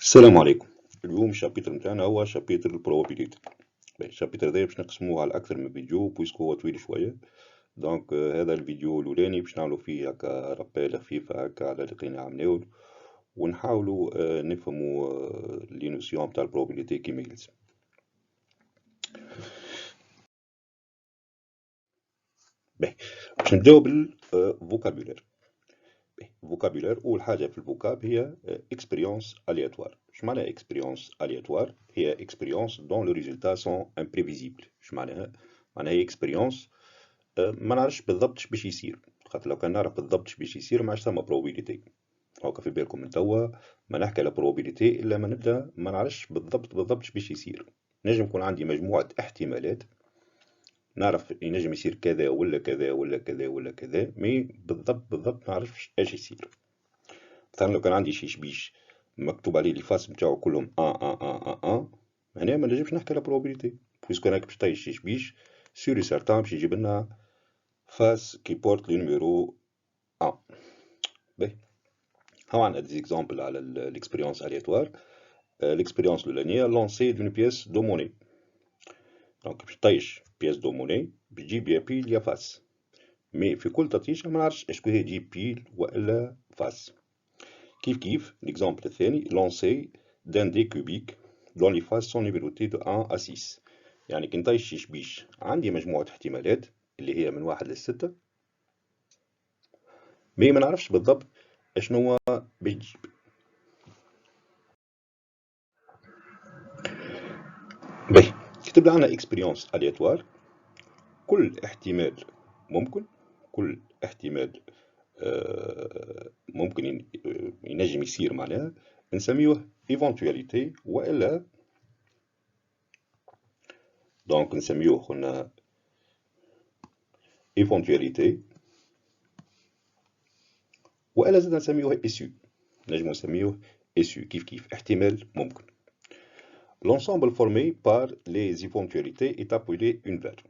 السلام عليكم. اليوم الشابتر نتاعنا هو شابتر البروبابيليتي. الشابتر هذا باش نقسموه على اكثر من فيديو بويسكو هو طويل شويه. دونك هذا الفيديو الاولاني باش نعملو فيه هكا رابيل خفيفه هكا على اللي لقينا عملناه، ونحاولوا نفهموا لي نوسيون تاع البروبابيليتي كيما يلزم. باش نبداو بالفوكابولير. فوكابولير، اول حاجه في الفوكاب هي اكسبيريونس الياتوار. اش معناها اكسبيريونس الياتوار؟ هي اكسبيريونس دون لو ريزولتا سون امبريفيزيبل. اش معناها؟ معناها هي اكسبيريونس ما نعرفش بالضبط اش باش يصير، خاطر لو كان نعرف بالضبط اش باش يصير ما عادش ثما probability. هاكا في بالكم من توا ما نحكي على probability الا ما نبدا ما نعرفش بالضبط اش باش يصير. نجم يكون عندي مجموعه احتمالات، نعرف ينجم يصير كذا ولا كذا ولا كذا ولا كذا، مي بالضبط ما نعرفش اش يصير. مثلا لو كان عندي شي شبيش مكتوب عليه لي فاس نتاعو كلهم هنا ما نجمش نحكي على probability، بويسكو راك باش طيش شي شبيش سوري سارتان باش يجيب لنا فاس كي بورت لو نيميرو 1. باهي، هاو عندنا دي زيكزامبل على الاكسبيريونس الياتوار. الاكسبيريونس الاولانيه لونسي دون بيس دو موني. دونك باش طيش بيس دو موني بتجيب يا بيل يا فاس، مي في كل تطيشه ما نعرفش اسكو هي تجيب بيل ولا فاس. كيف l'exemple الثاني لونسي دان دي كوبيك دون لي فاز سون نيميروتي دو 1 à 6. يعني كي نطيش شي شبيش عندي مجموعة احتمالات اللي هي من 1 ل6، مي ما نعرفش بالضبط اشنو باش تجيب. باهي، كتب عندنا اكسبيريونس الياتوار. كل احتمال ممكن، كل احتمال ممكن ينجم يصير، معناها نسميوه ايفونتواليتي والا دونك نسميوه قلنا ايفونتواليتي والا زاد نسميوه اسيو. نجمو نسميوه اسيو كيف احتمال ممكن. L'ensemble formé par les éventualités est appelé une valeur.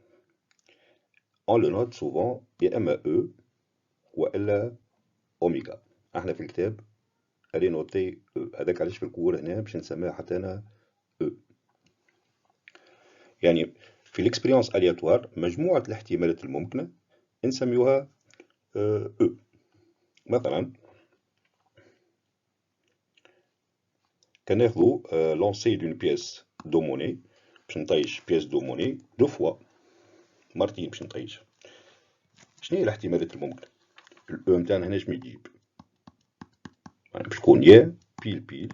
On le note souvent يا اما E والا اوميغا. احنا في الكتاب قال نوتي E، هذاك علاش في الكور هنا باش نسميها حتى انا E. يعني في الاكسبيريونس الياتوار مجموعة الاحتمالات الممكنة نسميوها E. مثلا كناخذوا لونسي دون بيس دو موني، باش نطيش بيس دو موني دو فوا، مرتين باش نطيش. شنو هي الاحتمالات الممكنة؟ الأو نتاعنا هنا شنو يجيب؟ يعني باش تكون يا بيل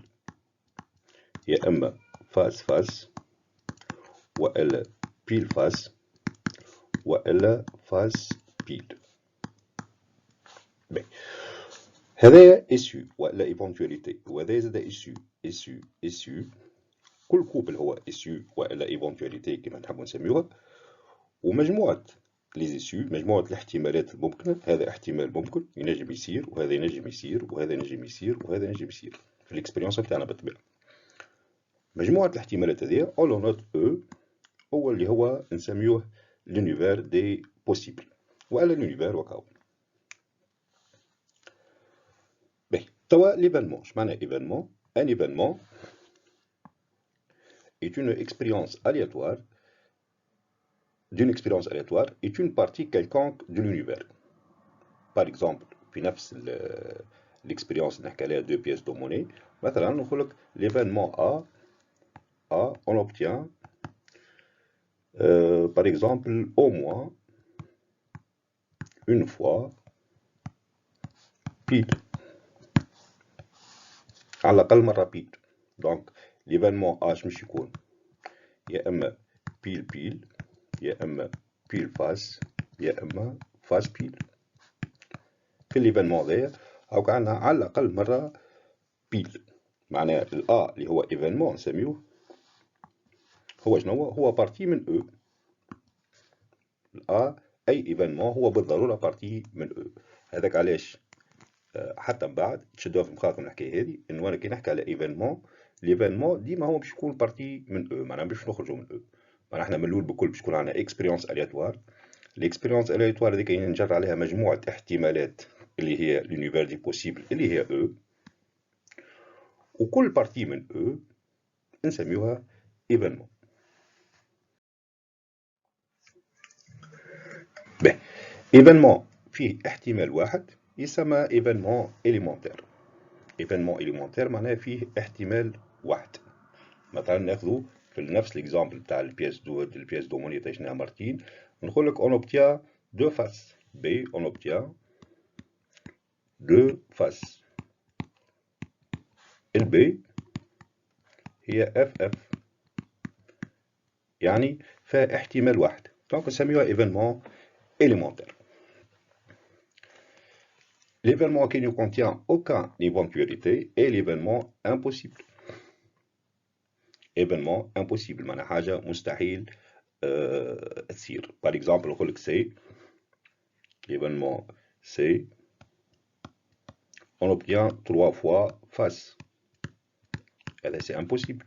يا اما فاس والا بيل فاس والا فاس بيل. باهي، هذايا اسيو والا ايفونتواليتي، وهذايا زادا اسيو. كل كوبل هو اسيو والا ايفونتواليتي كما نحبو نسميوها، ومجموعة لي اسيو مجموعة الاحتمالات الممكنة. هذا احتمال ممكن ينجم يصير وهذا ينجم يصير وهذا ينجم يصير وهذا ينجم يصير في الاكسبيريونس نتاعنا بالطبيعة. مجموعة الاحتمالات هذيا اون لو نوت او هو اللي هو نسميوه لونيفير دي بوسيبل والا لونيفير وكاو. باهي، توا ليفينمون. اش معنى ايفينمون؟ ان ايفينمون est une expérience aléatoire d'une expérience aléatoire est une partie quelconque de l'univers. Par exemple في نفس l'expérience نحكي عليها deux pièces de monnaie، مثلا نقول لك l'événement A on obtient par exemple au moins une fois pile، على الأقل مرة بيل. دونك ليفينمون اش مش يكون يا اما بيل يا اما بيل فاس يا اما فاس بيل. في ليفينمون هذايا هاكا عندنا على الأقل مرة بيل. معناها الأ اللي هو ايفينمون نسميوه هو شنو هو بارتي من او. الأ أي ايفينمون هو بالضرورة بارتي من او. هذاك علاش حتى من بعد تشدوها في مخاكم الحكايه هذه، انه انا كي نحكي على ايفينمون ليفينمون ديما هو باش يكون بارتي من او، معناها باش نخرجوا من او. معناها احنا من الاول بكل باش يكون عندنا اكسبيريونس الياتوار. الاكسبيريونس الياتوار هذيك نجر عليها مجموعه احتمالات اللي هي لونيفير دي بوسيبل اللي هي او، وكل بارتي من او نسميوها ايفينمون. باهي، ايفينمون فيه احتمال واحد يسمى ايفينمون اليمونتير. ايفينمون اليمونتير معناها فيه احتمال واحد. مثلا ناخذ في نفس ليكزامبل تاع البياس دوموني تاع شناها مارتين، نقول لك اون اوبتيان دو فاس بي، اون اوبتيان دو فاس. البي هي اف اف، يعني فيها احتمال واحد، دونك نسميوها ايفينمون élémentaire. L'événement qui ne contient aucune éventualité est l'événement impossible. événement impossible معناها حاجة مستحيل تصير. Par exemple نقول لك C، l'événement C on obtient 3 fois face. هذا c'est impossible.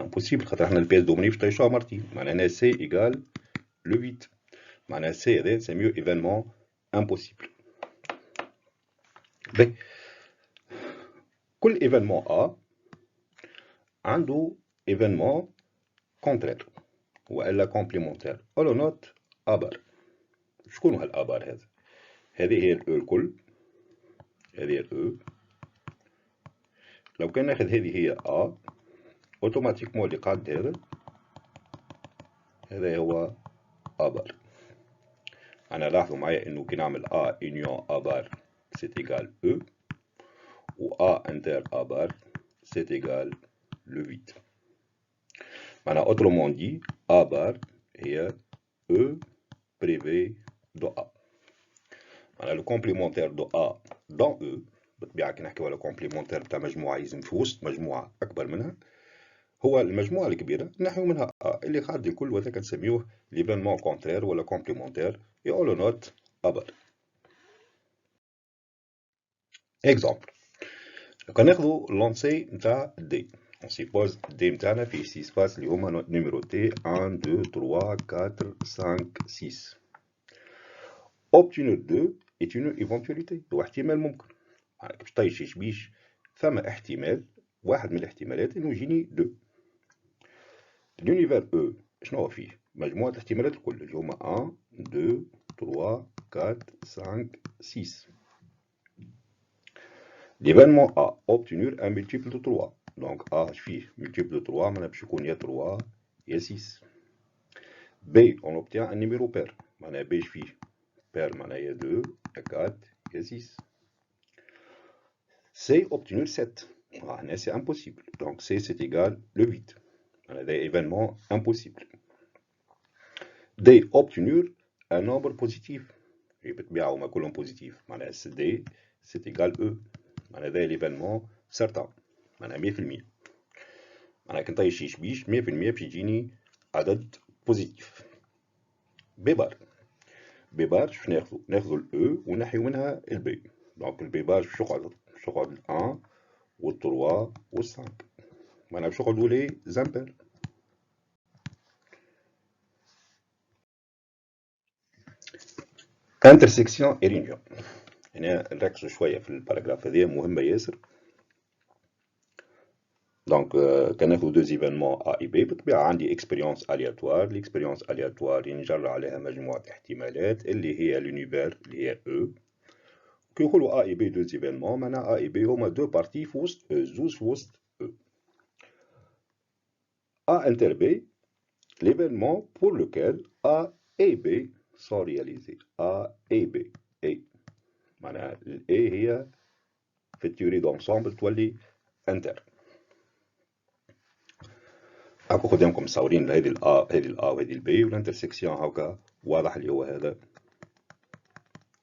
impossible خاطر احنا البياس دوميني باش تعيشوها مرتين، معناها C égale le 8. معناها C هذا نسميوه événement impossible. باهي، كل événement A عنده événement contraire والا complémentaire. اولو نوت ابر. شكون هالابر هذا؟ هذه هي الاو الكل، هذه هي الاو. لو كان ناخذ هذه هي ا، اوتوماتيكمون اللي قاعد هذا هو ابر. انا لاحظوا معايا انه كي نعمل ا يونيون ابر سيت ايغال او، و ا انتر ابر سيت ايغال لو 8. معناها اوترومون دي ابر هي او بريفي دو ا. معناها لو كومبليمونتير دو ا دون او، بالطبيعة كي نحكيو على كومبليمونتير تاع مجموعة يلزم في وسط مجموعة أكبر منها، هو المجموعة الكبيرة نحيو منها ا اللي خارج الكل، وذاك نسميوه ليفينمون كونترير ولا كومبليمونتير يقولوا نوت ابر. اكزامبل، لو كان ناخذو لونسي نتاع دي، on suppose دي نتاعنا فيه 6 فاس اللي هما نيميروتي 1 2 3 4 5 6. obtenir 2 est une éventualité، هو احتمال ممكن. باش طيشيش بيش ثم احتمال واحد من الاحتمالات انه يجيني 2. l'univers E شنو هو فيه؟ مجموعة الاحتمالات الكل اللي هما 1 2 3 4 5 6. l'événement A obtenir un multiple de 3، donc A فيه multiple de 3 معناها باش يكون يا 3 يا 6. B on obtient un numéro pair، معناها B فيه pair معناها يا 2 يا 4 يا 6. C obtenir 7، هنا c'est impossible، donc C c'est égal le 8. هذا événement impossible. D obtenir un nombre positif، بالطبيعة هما كلهم بوزيتيف، معناها D c'est égal E، معناها هذا l'événement certain، معناها 100%. معناها كي نطيش بيش 100% باش يجيني عدد بوزيتيف. بي بار، بي بار باش ناخذو الاو ونحيو منها البي، دونك البي بار باش يقعد 1 و 3 و 5، معناها باش يقعدوا لي زامبير. انترسيكسيون اي رينيون، هنا نركزوا شويه في الباراجراف هذه مهمه ياسر. دونك كناخذ دو ايفينمون ا اي بي، بالطبيعه عندي اكسبيريونس الياتوار. الاكسبيريونس الياتوار نجرى عليها مجموعه احتمالات اللي هي لونيفير اللي هي او. كي نقولوا ا اي بي دو ايفينمون، معناها ا اي بي هما دو بارتي في وسط او، زوج في وسط او. A inter B, l'événement pour lequel A et B sont réalisés. A et B. A معناها ال A هي في التيوري دونسومبل تولي انتر. هاكا قدامكم مصورين هذه ال A وهذه ال B، والانترسيكسيون هاكا واضح اللي هو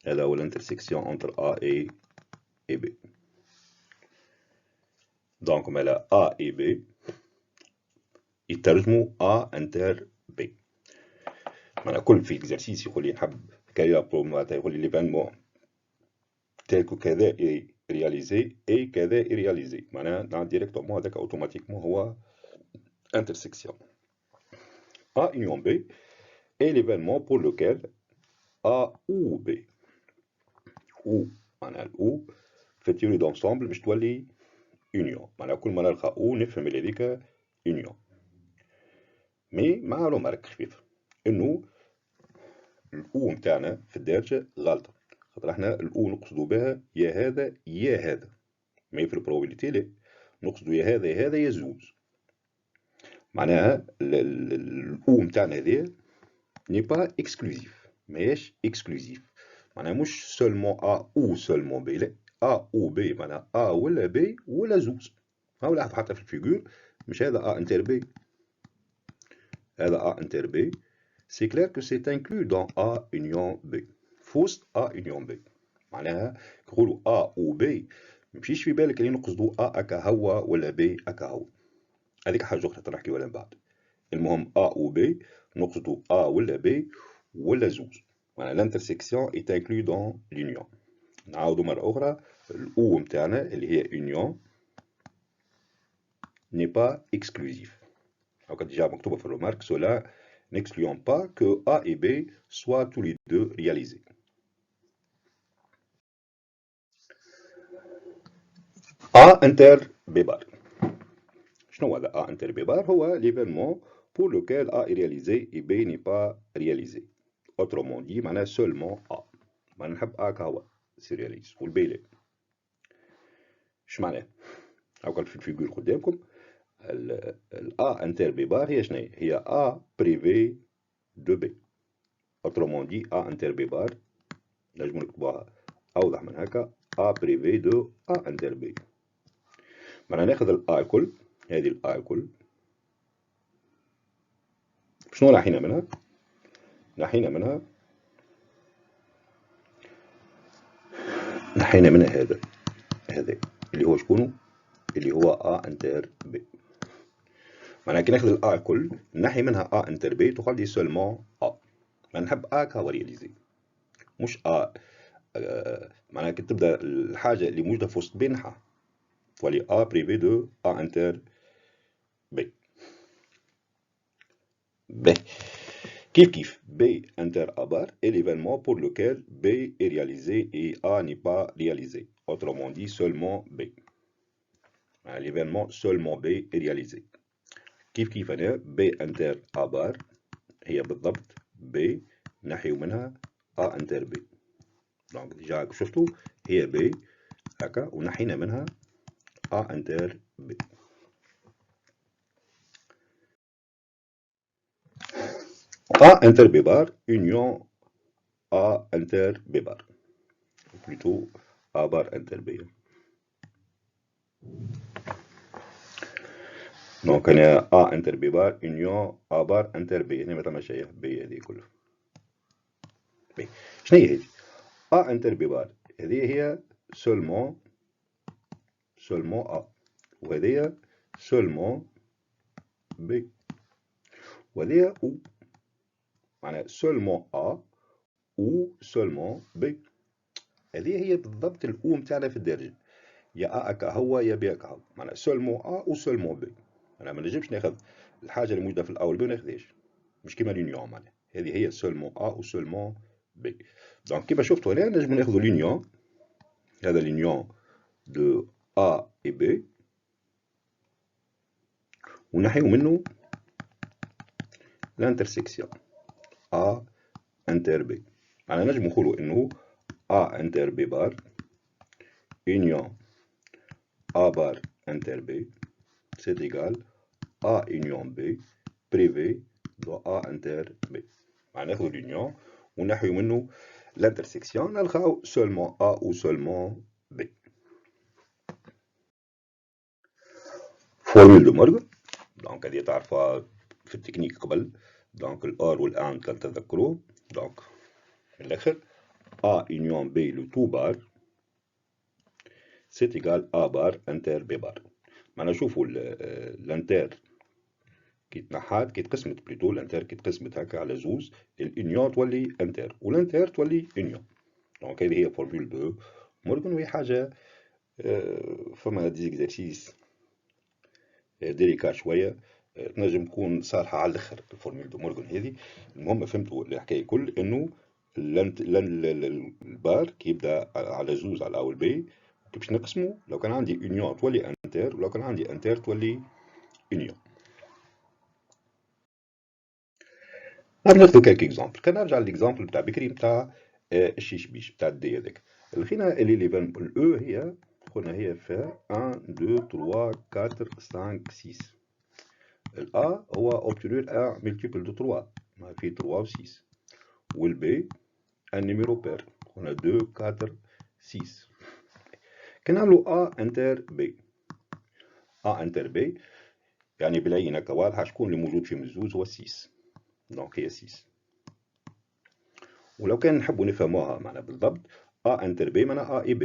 هذا هو الانترسيكسيون انتر A et B. دونك مالا A et B يترجموا A انتر B. معناها كل في اكزرسيس يقول لي نحب كايا معناتها يقول لي ليفينمون tel que كذا est réalisé et كذا est réalisé، معناها ديريكتومون هذاك اوتوماتيكمون هو intersection. A union B est l'événement pour lequel A ou B، ou معناها ال ou في التيوري دونسومبل باش تولي اونيون، معناها كل ما نلقى او نفهم اللي هذيك اونيون. مي مع رومارك خفيفه انه الاو نتاعنا في الدارجه غلطه، خاطر احنا الاو نقصدوا بها يا هذا يا هذا، مي في البروبابيليتي لا، نقصدوا يا هذا يا هذا يا زوز. معناها الاو نتاعنا هذيا ني با اكسكلوزيف، ماهيش اكسكلوزيف، معناها مش سولمون ا او سولمون بي، لا ا او بي، معناها ا ولا بي ولا زوز. ها لاحظ حتى في الفيجور، مش هذا ا انتر بي، هذا ا انتر بي، سي كلير كو سي انكلو دون ا اونيون بي، في وسط ا اونيون بي. معناها نقولوا ا او بي ميمشيش في بالك اللي نقصدوا ا اكا هوا ولا بي اكا هوا، هذيك حاجه اخرى تنحكيو عليها من بعد. المهم ا او بي نقصدوا ا ولا بي ولا زوز، معناها الانترسيكسيون اي انكلو دون لونيون. نعاودو مره اخرى، الاو نتاعنا اللي هي اونيون ني با اكسكلوزيف. هاكا ديجا مكتوبه في الرومارك، cela n'exclut pas que A et B soient tous les deux réalisés. A inter B bar. شنو هذا A inter B bar؟ هو l'événement pour lequel A est réalisé et B n'est pas réalisé. Autrement dit معناها seulement A. ما نحب A كهو سي رياليز والبي لا. اش معناه؟ هاكا في الفيجور قدامكم، ال A inter B bar هي شنو هي؟ A privé de B. Autrement dit A inter B bar نجمو نكتبوها أوضح من هكا A privé de A inter B. معناها ناخذ ال A الكل، هذه ال A الكل، شنو نحينا منها؟ نحينا منها هذا اللي هو شكونه؟ اللي هو A انتر B. معناها كي ناخذ ال A الكل نحي منها A انتر B تخلي سولمون A. ما نحب A كهو رياليزي، مش A. معناها كي تبدا الحاجة اللي موجودة في وسط B نحا تولي A بريفي دو A انتر B. B كيف B inter A bar est l'événement pour lequel B est réalisé et A n'est pas réalisé. Autrement dit, seulement B. L'événement seulement B est réalisé. كيف أنا B inter A bar هي بالضبط B نحيو منها A inter B. donc déjà شفتوا هي B هكا ونحينا منها A inter B. A inter B bar union A inter B bar, ou plutôt A bar inter B. دونك هنا A انتر B بار union A بار انتر B، هنا ما ثما شيء B هذه كله. B شنو هي هذه؟ A انتر B بار هذه هي seulement A، وهذه seulement B، وهذه O، معناها seulement A و seulement B. هذه هي بالضبط الأو متاعنا في الدارجة، يا A أكا هو يا B أكا هو، معناها seulement A و seulement B. أنا ما نجمش ناخذ الحاجة اللي موجودة في الأول B وناخذهاش، مش كيما لونيون. معناها هذه هي seulement A و seulement B. دونك كيما شفتوا هنا نجمو ناخذوا لونيون، هذا لونيون دو A et B ونحيو منه الانترسيكسيون A انتر B. معناها نجمو نقولوا انه A انتر B بار union A بار انتر B c'est égal A union B privé de A انتر B. معناها ناخذ اليونيون ونحيو منه الانترسيكسيون نلقاو seulement A ou seulement B. فورمول دو مورغان، دونك هذه تعرفها في التكنيك قبل، دونك الار والان كان تذكروه. دونك من الاخر A union B لو تو بار سيت ايكال A بار انتر B بار. معناها شوفوا الانتر كي تنحات كي تقسمت بليتو، الانتر كي تقسمت هكا على زوز الانيون تولي انتر والانتر تولي انيون. دونك هذه هي فورمول دو مورغان، وهي حاجة فما ديزيكزارسيس ديليكا شوية، تنجم تكون صالحة على الاخر الفورمول دو مورغان هذه. المهم فهمتوا الحكاية كل انه البار كي يبدا على زوز على اول بي كي باش نقسمو لو كان عندي اونيون تولي انتر، ولو كان عندي انتر تولي اونيون. ناخذ كالك اكزومبل. كان نرجع للاكزومبل بتاع بكري بتاع الشيش بيش بتاع الدي هذاك. لقينا اللي ليفان الاو هي قلنا هي فيها 1 2 3 4 5 6. الA هو obtenir un multiple de 3 ما في 3 و 6. والB un numéro pair on a 2 4 6. كنعملو A inter B. A inter B يعني بالعين هكا واضحة شكون اللي موجود في الزوز هو 6، دونك هي 6. ولو كان نحبو نفهموها معنا بالضبط A inter B معناها A et B.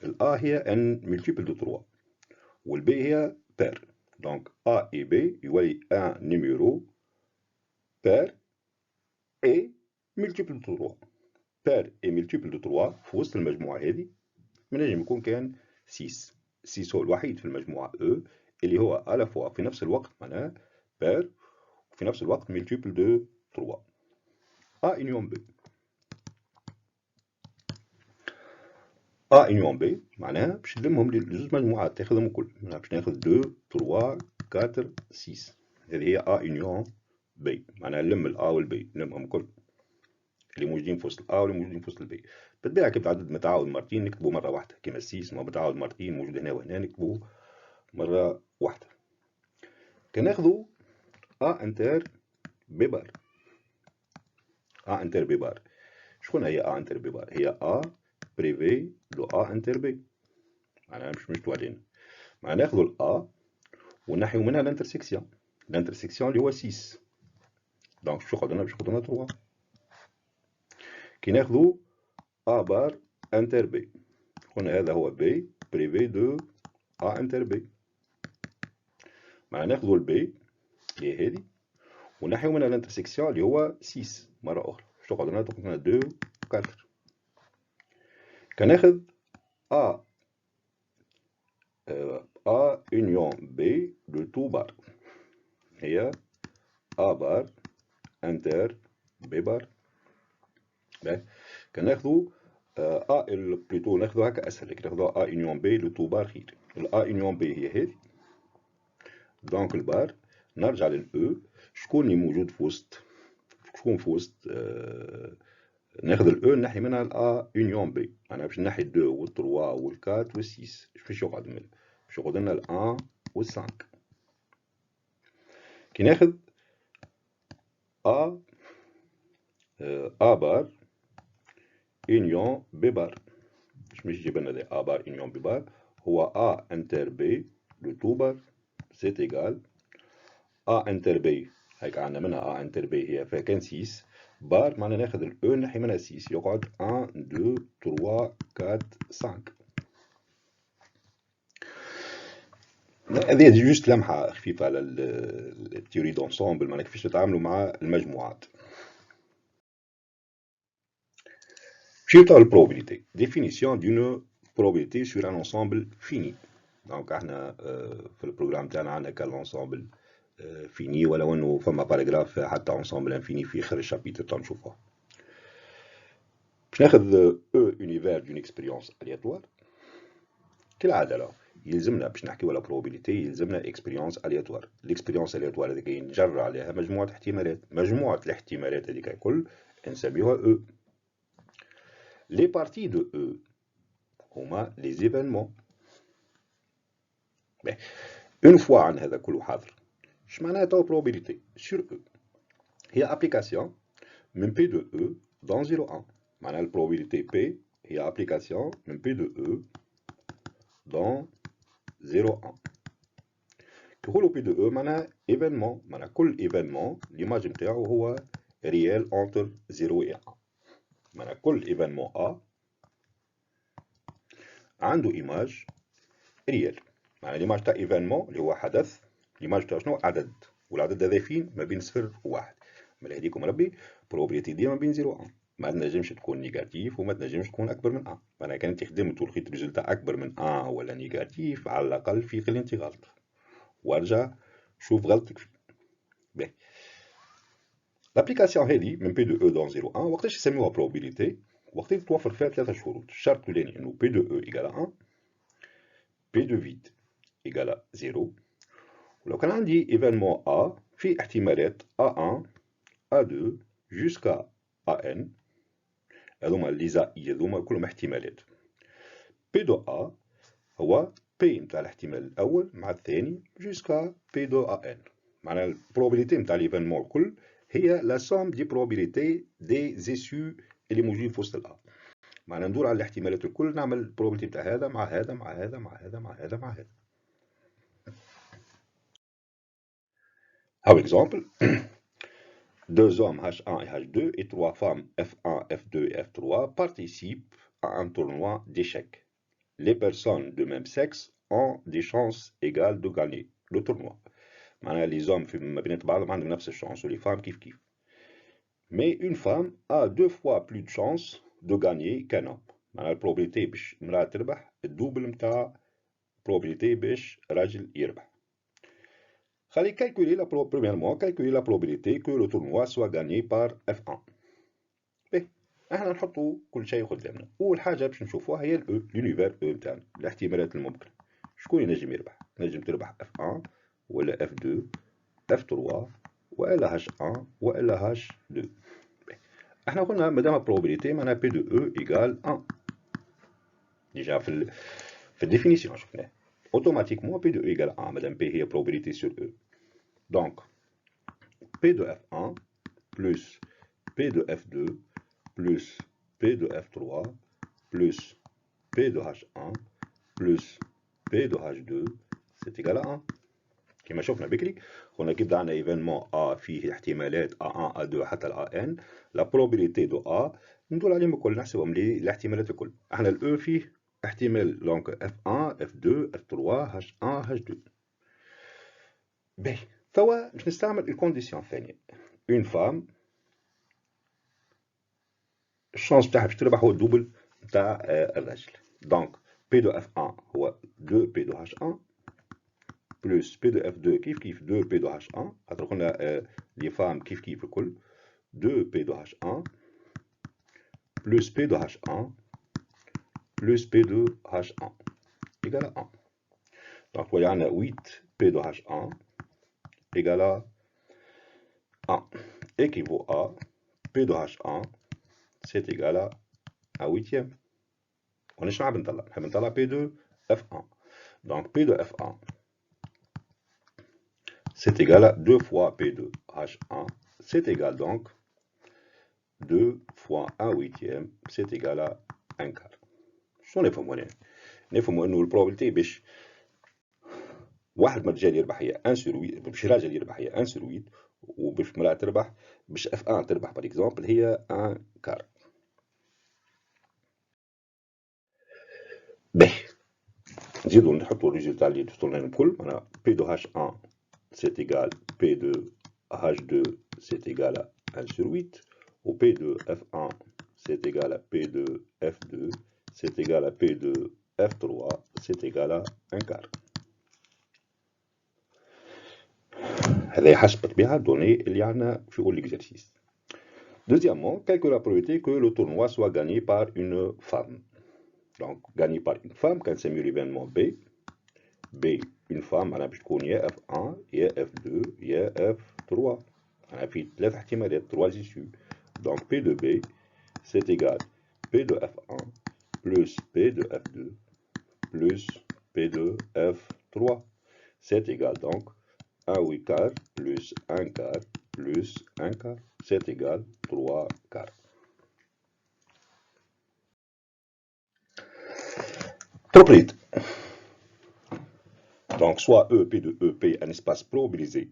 الA هي un multiple de 3 والB هي pair، دونك A et B يولي un numéro pair et multiple de 3. بار اي ملتيبل دو 3 في وسط المجموعة هذه منجم يكون كان 6. 6 هو الوحيد في المجموعة او اللي هو على فوا في نفس الوقت معناها بار وفي نفس الوقت ملتيبل دو 3. ا اونيون بي. ا اونيون بي معناها باش نلمهم لزوج مجموعات تاخذهم الكل، معناها باش ناخذ 2 3 4 6. هذه هي ا اونيون بي، معناها نلم الا والبي نلمهم الكل اللي موجودين في وسط الA واللي موجودين في وسط الB. بالطبيعة كي بعدد متعاود مرتين نكتبو مرة واحدة، كيما السيس ما متعاود مرتين موجود هنا وهنا نكتبو مرة واحدة. كناخدو A انتر بي بار. A انتر بي بار شكون هي A انتر بي بار؟ هي A بريفي دو A انتر بي، معناها مش توالين. معناها ناخدو الA ونحيو منها الانترسيكسيون، الانترسيكسيون اللي هو 6، دونك باش ياخدنا 3. كي ناخدو A بار انتر بي قلنا هذا هو B بريفي دو A انتر بي، معناها ناخدو البي اللي هي هذه ونحيو منها الانترسيكسيون اللي هو 6 مرة أخرى باش تقعد لنا 2 و 4. كناخد A A اونيون بي دو تو بار هي A بار انتر بي بار. كناخدو A بلوتو ناخدو هكا أسهل، ناخدو A اونيون بي دو تو بار خير. ال A اونيون بي هي هذه، دونك البار نرجع للأو شكون اللي موجود في وسط، شكون في وسط ناخذ الاو نحي منها الA اونيون بي، معناها باش نحي 2 و 3 و 4 و 6 باش يقعد منها باش يقعد لنا ال1 و 5. كي ناخذ A A بار اونيون بي بار باش يجيب لنا A بار اونيون بي بار هو A انتر بي لو تو بار سيت ايغال A انتر بي، هيك عندنا منها A انتر بي هي فيها كان 6 بار، معناها ناخذ الاو نحي منها 6 يقعد 1 2 3 4 5. هذه جوست لمحة خفيفة على التيوري دونسومبل، معناها كيفاش نتعاملوا مع المجموعات. باش نبداو البروبابيليتي. ديفينيسيون دون probabilité sur un ensemble fini. دونك احنا في البروغرام تاعنا عندنا كان لونسومبل فيني، ولو انه فما باراجراف حتى انسومبل انفيني في اخر الشابيتر تاع نشوفوها. باش ناخذ او اونيفير دون اكسبيريونس الياتوار كالعاده. لو يلزمنا باش نحكيو على probabilité يلزمنا اكسبيريونس الياتوار. الاكسبيريونس الياتوار هذيك نجر عليها مجموعه احتمالات، مجموعه الاحتمالات هذيك الكل نسميوها او. لي بارتي دو او هما لي زيفينمون. اون فوا عن هذا كله حاضر، اش معناها تو probabilité sur او؟ هي ابليكاسيون من بي دو او دون 0 1، معناها البروبابيليتي بي هي ابليكاسيون من بي دو او دون 0 1. كيقولوا بي دو او معناها ايفينمون، معناها كل ايفينمون ليماج نتاعو هو ريال اونتر 0 و 1، معناها كل ايفينمون ا عنده ايماج ريال، معناها ليماج تاع ايفينمون اللي هو حدث، ليماج تاع شنو؟ عدد، والعدد هذا فين؟ ما بين 0 و 1. ملي يهديكم ربي بروبابيليتي ديما بين 0 و 1، ما تنجمش تكون نيجاتيف وما تنجمش تكون اكبر من ا. معناها كان انت خدمت ولقيت ريزلتا اكبر من ا ولا نيجاتيف، على الاقل في خلي انت غلط وارجع شوف غلطك فين. باهي لابليكاسيون هذه من بي دو او دون 0 1 وقتاش يسميوها بروبابيليتي؟ وقت اللي توفر فيها ثلاثه شروط. الشرط الاولاني انه بي دو او ايكال 1، P de vide égale à 0. ولو كان عندي événement A في احتمالات A1 A2 jusqu'à AN، هذوما لي زائي هذوما كلهم احتمالات. P de A هو P نتاع الاحتمال الأول مع الثاني jusqu'à P de AN. معناها البروبابيليتي نتاع ليفينمون الكل هي لا سوم دي بروبابيليتي دي زيسيو اللي موجودين في وسط الأ. معناها ندور على الاحتمالات الكل، نعمل البروبابيليتي نتاع هذا مع هذا مع هذا مع هذا مع هذا مع هذا. Par exemple, deux hommes H1 et H2 et trois femmes F1, F2 et F3 participent à un tournoi d'échecs. Les personnes de même sexe ont des chances égales de gagner le tournoi. معناها les hommes ما بين بعضهم عندهم نفس الشانس ولي femmes كيف كيف. Mais une femme a 2 fois plus de chances de gagner qu'un homme. معناها البروبابيليتي باش امرأة تربح الدوبل نتاع probabilité باش راجل يربح. خلي calculer premièrement calculer la probabilité que le tournoi soit gagné par F1. باهي احنا نحطوا كل شيء قدامنا. اول حاجه باش نشوفوها هي لونيفير او نتاعنا، الاحتمالات الممكنه. شكون ينجم يربح؟ نجم تربح F1 ولا F2 F3 والا H1 والا H2. احنا قلنا مادام probabilité معناها P de E égale 1. ديجا في الديفينيسيون شفناه. automatiquement P de E égale 1 مادام P هي probabilité sur E. Donc P de F1 plus P de F2 plus P de F3 plus P de H1 plus P de H2 c'est égal à 1. كما شفنا بكري قلنا كي عندنا ايفينمون A فيه احتمالات A1 A2 حتى ل AN، لا probabilité de A ندور عليهم الكل نحسبهم الاحتمالات الكل. احنا ال E فيه احتمال دونك F1 F2 F3 H1 H2. باهي توا باش نستعمل الكونديسيون الثانية. اون فام الشانس بتاعها باش تربح هو الدوبل نتاع الراجل. دونك بي دو اف 1 هو 2 بي دو هاش 1 بلس بي دو اف 2 كيف كيف 2 بي دو هاش 1 خاطر قلنا لي فام كيف كيف الكل 2 بي دو هاش 1 بلس بي دو هاش 1 بلس بي دو هاش 1 égale 1. دونك voilà عندنا 8 بي دو هاش 1 égale 1 équivaut à P de H1 c'est égal à 1 huitième. On est نطلع P de F1. Donc P de F1 c'est égal à 2 fois P de H1 c'est égal donc 2 fois 1 huitième c'est égal à 1 quart. شنو نفهموا هنا؟ نفهموا انه البروبابيلتي باش واحد من الرجال يربح هي 1 sur 8، باش راجل يربح هي 1 sur 8، وباش امرأة تربح باش F1 تربح باغ اكزومبل هي 1 كار. باهي نزيدو نحطو الريزلتا اللي درتو لنا الكل. معناها P de H1 c'est égal P de H2 c'est égal à 1 sur 8 ou P de F1 c'est égal à P de F2 c'est égal à P de F3 c'est égal à 1 quart. هذا حسب الطبيعة الدوني اللي عندنا في أول exercice. Deuxièmement, calcule la probabilité que le tournoi soit gagné par une femme. Donc, gagné par une femme, quand c'est l'événement B. B, une femme, أنا باش تكون يا F1 يا F2 يا F3. أنا في 3 احتمالات 3 issues. Donc P de B c'est égal P de F1 plus P de F2 plus P de F3. C'est égal donc 1 8 quart plus 1 quart plus 1 quart. C'est égal 3 quarts. Propriété. Donc soit E, P de E, P un espace probabilisé.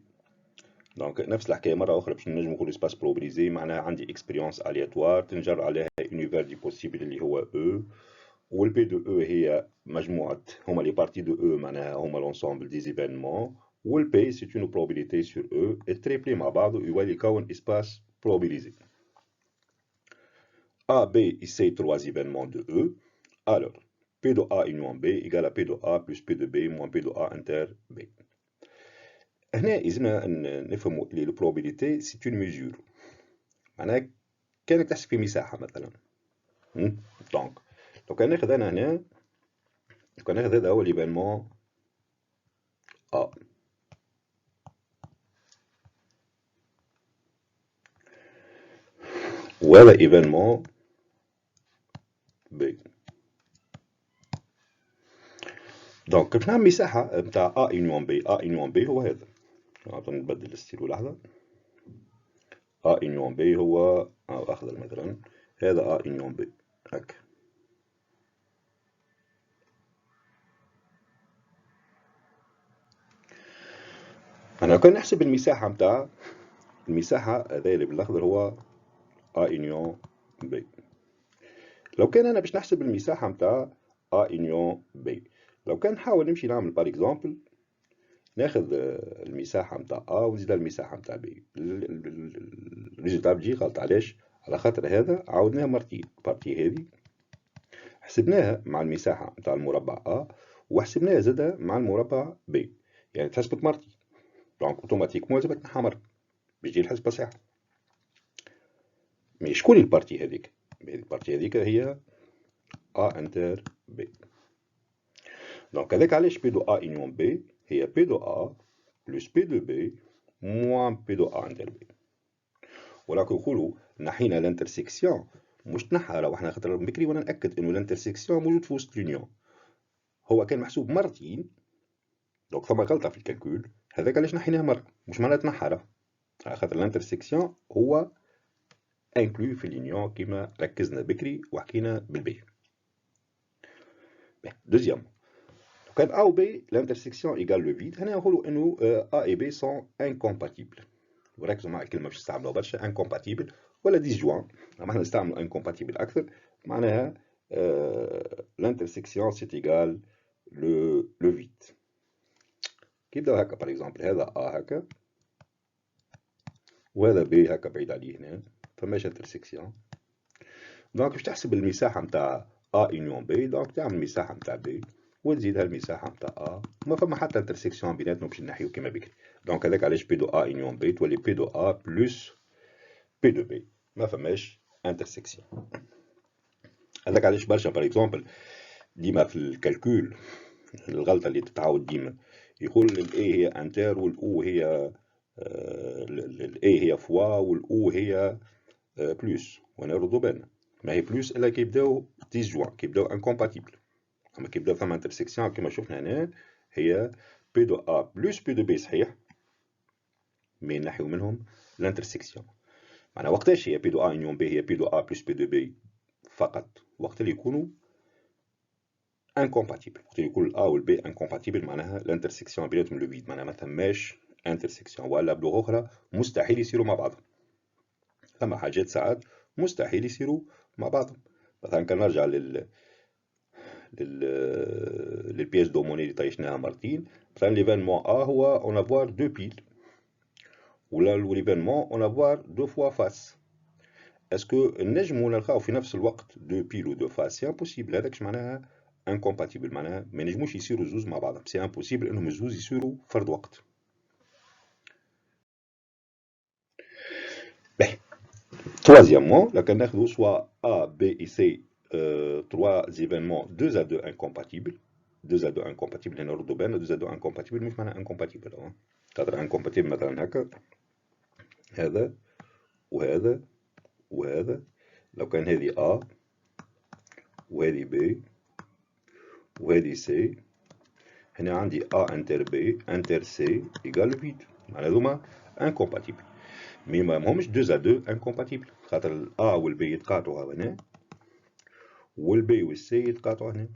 دونك نفس الحكايه مره اخرى باش نجم نقول سباس بروبريزي معناها عندي اكسبيريونس الياتوار تنجر عليها يونيفير دي بوسيبل اللي هو او، والبي دو او هي مجموعه هما لي بارتي دو او معناها هما لونسومبل دي زيفينمون، والبي سي اون بروبابيليتي سور او التريبلي مع بعض يولي يكون اسباس بروبابيليزي. A, B et C 3 événements de E. Alors, P de A union B égale à P de A plus P de B moins P de A inter B. هنا لازمنا نفهموا اللي البروبابيليتي سي اون ميزور، معناها كانك تحسب في مساحه مثلا. دونك لو كان ناخذ انا هنا كنا ناخذ هذا هو ليفينمون A، وهذا ايفينمون B. دونك كيف نعمل مساحة نتاع A يونيون B؟ A يونيون B هو هذا. نعطي نبدل الستيلو لحظة. A يونيون B هو أخضر مثلا، هذا A يونيون B هكا. أنا كان نحسب المساحة نتاع المساحة هذا اللي بالأخضر هو A يونيون B. لو كان أنا باش نحسب المساحة نتاع A يونيون B، لو كان نحاول نمشي نعمل بار إكزومبل، ناخذ المساحة نتاع A ونزيد المساحة نتاع B، الريزلتا بيجي غلط. علاش؟ على خاطر هذا عاودناه مرتين، البارتي هذه حسبناها مع المساحة نتاع المربع A وحسبناها زادة مع المربع B، يعني تحسبت مرتين، دونك اوتوماتيكمون لازم تنحى مرة باش تجي الحسبة صحيحة. مي شكون البارتي هذيك؟ البارتي هذيك هي A انتر B. دونك هذاك علاش P دو A يونيون B هي P دو A بلس P دو B موان P دو A انتر B. وراكم يقولوا نحينا الانترسيكسيون، مش تنحى، راه احنا خاطر بكري وانا ناكد انه الانترسيكسيون موجود في وسط لونيون، هو كان محسوب مرتين، دونك ثم غلطه في الكالكول، هذاك علاش نحيناه مره، مش معناتها تنحى، راه خاطر الانترسيكسيون هو انكلو في لونيون كيما ركزنا بكري وحكينا بالبي. دوزيام، لو كان A و B l'intersection égale le vide، هنا نقولوا انه A et B sont incompatibles. وركزوا معي الكلمه باش نستعملوها برشا، انكومباتيبل ولا ديسجوان، اما احنا نستعملوا انكومباتيبل اكثر، معناها الانترسيكسيون سي ايغال لو فيد. كي يبداو هكا باغ اكزومبل، هذا A هكا وهذا B هكا بعيد عليه هنا، فماش انترسيكسيون، دونك باش تحسب المساحه نتاع A يونيون B، دونك تعمل المساحه نتاع B وتزيد هالمساحه نتاع A، ما فما حتى انترسيكسيون بيناتهم باش نحيو كيما بكري، دونك هذاك علاش P دو A يونيون B تولي P دو A بلس P دو B، ما فماش انترسيكسيون. هذاك علاش برشا باغ اكزومبل ديما في الكالكول الغلطه اللي تتعاود ديما، يقول الاي هي انتر والاو هي الاي هي فوا والاو هي بلس، وانا نردو بالنا ما هي بلس الا كيبداو ديسجوان، كيبداو انكومباتيبل، اما كيبداو ثم انترسيكسيون كيما شفنا هنا هي بي دو ا بلس بي دو بي صحيح، مي نحيو منهم الانترسيكسيون. معناها وقتاش هي بي دو ا يونيون بي هي بي دو ا بلس بي دو بي فقط؟ وقت اللي يكونوا انكومباتيبل، وقت اللي يكون A وال B انكومباتيبل معناها الانترسيكسيون بيناتهم لو فيد، معناها ما ثماش انترسيكسيون، ولا بلغة أخرى مستحيل يصيروا مع بعضهم. ثم حاجات ساعات مستحيل يصيروا مع بعضهم، مثلا كان نرجع للبياس دوموني اللي طيشناها مرتين، مثلا ليفينمون A هو اون افوار دو بيل، ولا ليفينمون اون افوار دو فوا فاس. اسكو نجمو نلقاو في نفس الوقت دو بيل و دو فاس؟ سي امبوسيبل، هذاك معناها انكومباتيبل، معناها ما نجموش يصيروا زوز مع بعضهم، سي امبوسيبل انهم زوز يصيروا فرد وقت. باهي، troisièmement لكن ناخذوا سوا A B et C trois événements 2 à 2 incompatibles، 2 à 2 incompatibles هنا نردوا بالنا 2 à 2 incompatibles مش معناها incompatible، خاطر incompatible مثلا هكا هذا وهذا وهذا، لو كان هذه A وهذه B وهذه C، هنا عندي A انتر B انتر C يقال فيد، معناها هذوما incompatibles، مي ما همش 2 à 2 incompatibles، خاطر ال A وال B يتقاطعوا هنا وال B وال C يتقاطعوا هنا.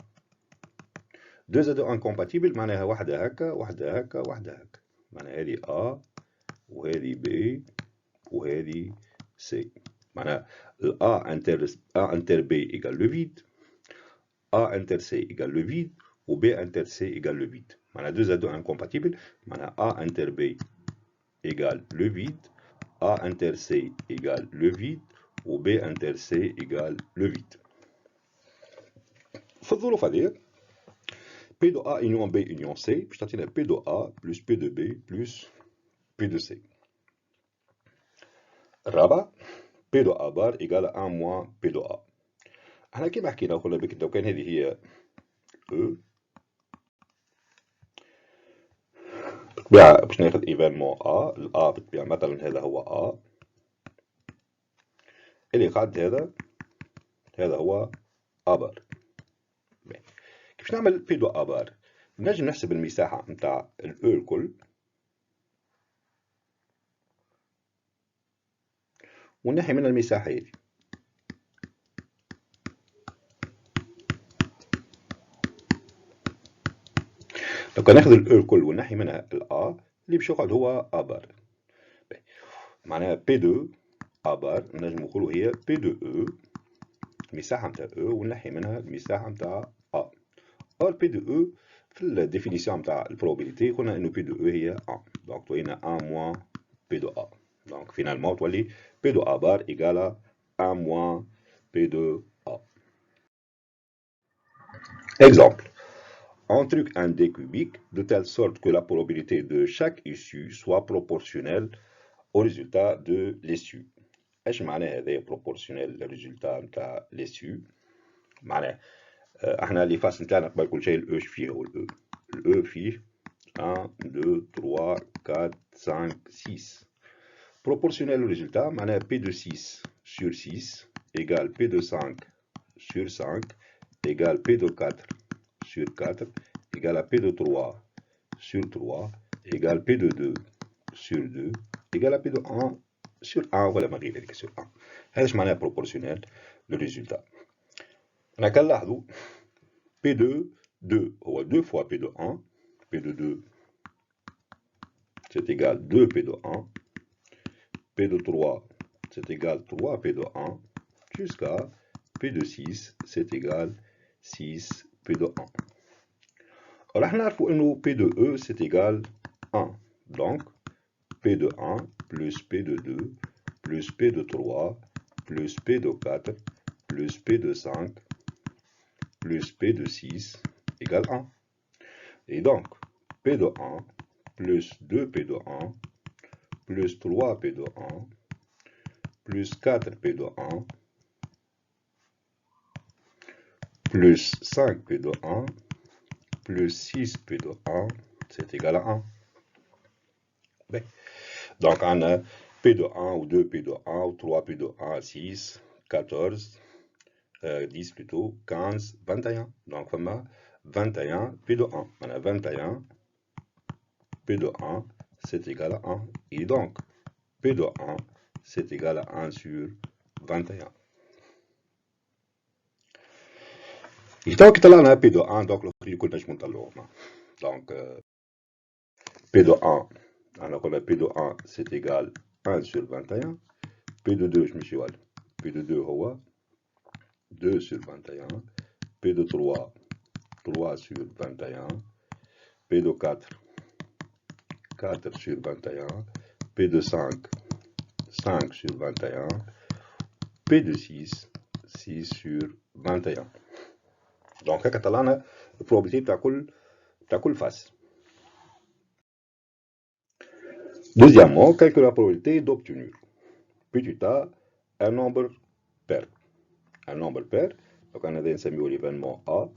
2 à 2 incompatibles معناها واحدة هكا واحدة هكا واحدة هكا، معناها هذه A وهذه B وهذه C، معناها ال A انتر B égale le vide، A انتر C égale le vide و B انتر C égale le vide، معناها 2 à 2 incompatibles، معناها A انتر B égale le vide، A انتر C égale le vide و B انتر C égale le vide. في الظروف هذه P de A union B union C باش تعطينا P de A plus P de B plus P de C. الرابع P de A bar égale 1 moins P de A. احنا كيما حكينا قلنا بك لو كان هذه هي E باش ناخذ ايفينمون ا بالطبيعة مثلا هذا هو ا اللي قاعد هذا هو ا بار. كيفاش نعمل بي دو ا بار؟ نجم نحسب المساحة نتاع الاو الكل ونحي منها المساحة هذه. لو كان ناخذ الاو الكل ونحي منها الا اللي باش يقعد هو ا بار. معناها بي دو ا بار نجم نقولوا هي بي دو او المساحة نتاع او ونحي منها المساحة نتاع ا. اور بي دو او في الديفينيسيون نتاع البروبابيليتي قلنا انه بي دو او هي 1 دونك توينا 1 موان بي دو ا. دونك فينالمون تولي بي دو ا بار ايكالا 1 موان بي دو ا. Exemple. On truc un dé cubique de telle sorte que la probabilité de chaque issue soit proportionnelle au résultat de l'issue. ايش معناها هذا proportionnel للريزلتا نتاع l'issue؟ معناها احنا اللي فاس نتاعنا قبل كل شيء الاو فيه هو الاو فيه 1 2 3 4 5 6. Proportionnel au résultat معناها P de 6 sur 6 égale P de 5 sur 5 égale P de 4 sur 4 égale à P de 3 sur 3 égale P de 2 sur 2 égale à P de 1 sur 1 ولا ما غير ذلك sur 1. هذا ايش معناها proportionnel le résultat. أنا كنلاحظوا P de 2 هو 2 fois P de 1 P de 2 c'est égal 2 P de 1 P de 3 c'est égal 3 P de 1 jusqu'à P de 6 c'est égal 6 P de 1. Alors on a que P de E c'est égal 1. Donc P de 1 plus P de 2 plus P de 3 plus P de 4 plus P de 5 plus P de 6 égale 1. Et donc P de 1 plus 2P de 1 plus 3P de 1 plus 4P de 1 plus 5P de 1 plus 6P de 1, c'est égal à 1. Bien. Donc on a P de 1 ou 2P de 1 ou 3P de 1, 6, 14, 10 plutôt, 15, 21. Donc on a 21 P de 1. On a 21 P de 1, c'est égal à 1. Et donc P de 1, c'est égal à 1 sur 21. Donc, on a P de 1, donc le donc P de 1, alors on a P de 1, c'est égal à 1 sur 21. P de 2, je me suis dit, P de 2, 2 sur 21. P de 3, 3 sur 21. P de 4, 4 sur 21. P de 5, 5 sur 21. P de 6, 6 sur 21. Donc, هكا طلعنا البروبابيلتي تاع كل فاس. Deuxièmement, calcule la probabilité d'obtenir petit a un nombre pair. Un nombre pair, donc on a نسميه l'événement A.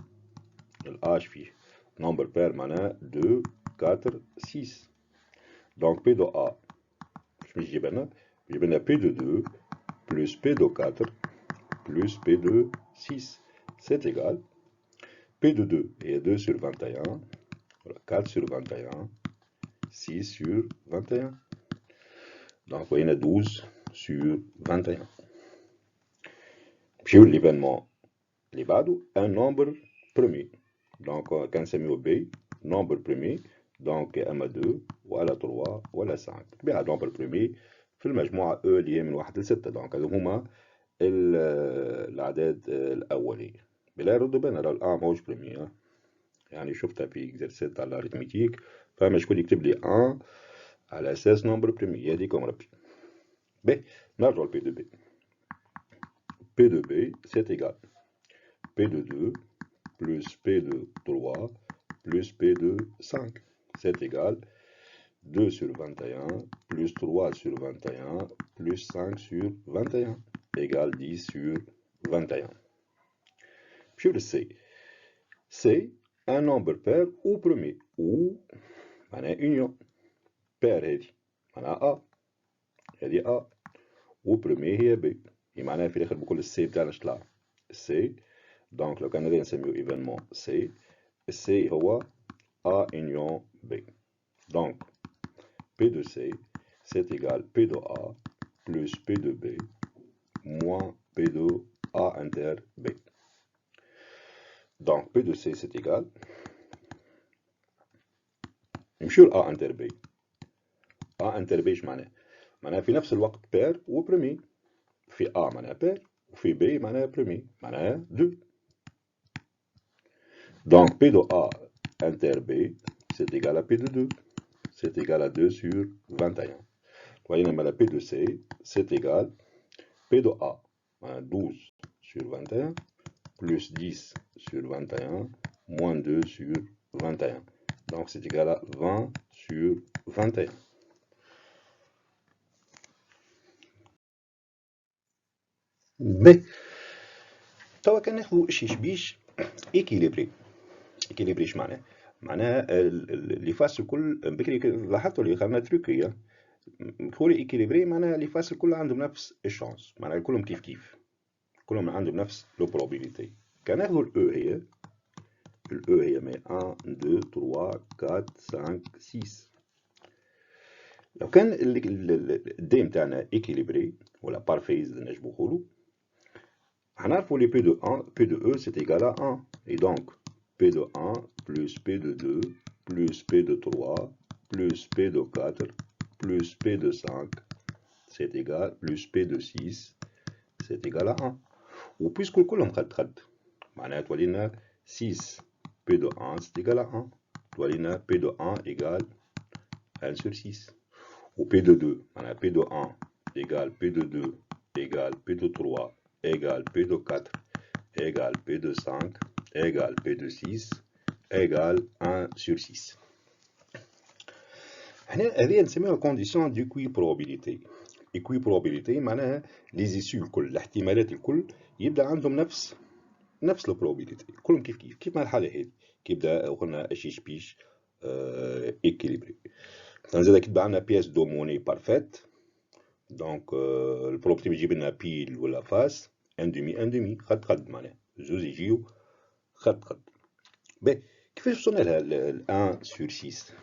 الH فيه nombre pair معناها 2 4 6. Donc P de A, je vais dire P de 2 plus P de 4 plus P de 6. C'est égal. P de 2 est 2 sur 21, 4 sur 21, 6 sur 21. Donc il y a 12 sur 21. Puis l'événement les بعده un nombre premier. Donc quand c'est mis au B, nombre premier, donc اما 2 ولا 3 ولا 5. بها nombre premier في المجموعة E اللي هي من 1 ل 6. دونك هذو هما الأعداد الأولية. بلا يردوا بنا راه الأ ماهوش بريمي. يعني شفتها في اكزرسيس تاع الاريتميتيك فما شكون يكتب لي 1 على أساس نومبر بريمي هذيكم ربي. باهي نرجعو ل P de B. P de B c'est égal P de 2 plus P de 3 plus P de 5. C'est égal 2 sur 21 plus 3 sur 21 plus 5 sur 21 égale 10 sur 21. Puis le C. C, un nombre pair ou premier ou une union. بير هذه معناها أ، هذه أ، وبرومي هي بي، معناها في الآخر بكل السي بتاعنا طلع سي. دونك لو كان هذا نسميو ايفينمون سي، السي هو A union B. Donc, P de C, c'est égal P de A plus P de B moins P de A inter B. Donc, P de C, c'est égal. نمشيو ل A inter B. A inter B ايش معناه؟ معناها في نفس الوقت بير وبريمي. في A معناها بير وفي B معناها بريمي معناها 2. Donc, P de A inter B, c'est égal à P de 2. C'est égal à 2 sur 21. Voyez, la P de C, c'est égal P de A, 12 sur 21, plus 10 sur 21, moins 2 sur 21. Donc c'est égal à 20 sur 21. Mais, توا كناخدو شي شبيش إيكيليبري. إيكيليبري إيش معناه؟ معناها لي فاس الكل بكري لاحظتوا اللي خدنا تريكية كل إيكيليبري معناها لي فاس الكل عندهم نفس الشانس، معناها كلهم كيف كيف، كلهم عندهم نفس لو بروبابيليتي. كناخدو الأو هي الأو هي 1 2 3 4 5 6. لو كان الدي نتاعنا إيكيليبري ولا بارفيز نجمو نقولو، هنعرفوا لي بي دو 1 بي دو او سي إيكال à 1 et donc P de 1 plus P de 2 plus P de 3 plus P de 4 plus P de 5 c'est égal plus P de 6 c'est égal à 1. وبويسكو كلهم خد معناها تولينا 6 P de 1 c'est égal à 1. تولينا P de 1 égale 1 sur 6. Ou P de 2, معناها P de 1 égale P de 2 égale P de 3 égale P de 4 égale P de 5 égale P de 6 égale 1 sur 6. هذه نسميها condition d'équiprobabilité. Équiprobabilité معناها les issues الكل، الاحتمالات الكل يبدا عندهم نفس البروبابيليتي، كلهم كيف كيف كيف ما الحالة هذه كيبدا قلنا شيش بيش équilibré. زاد كي تبع عندنا بياس دو موني بارفيت، دونك البروبابيليتي بتجيب لنا بيل ولا فاس ان دومي خد معناها زوز يجيو خد. باهي كيفاش وصلنا لها ل 1 سور 6؟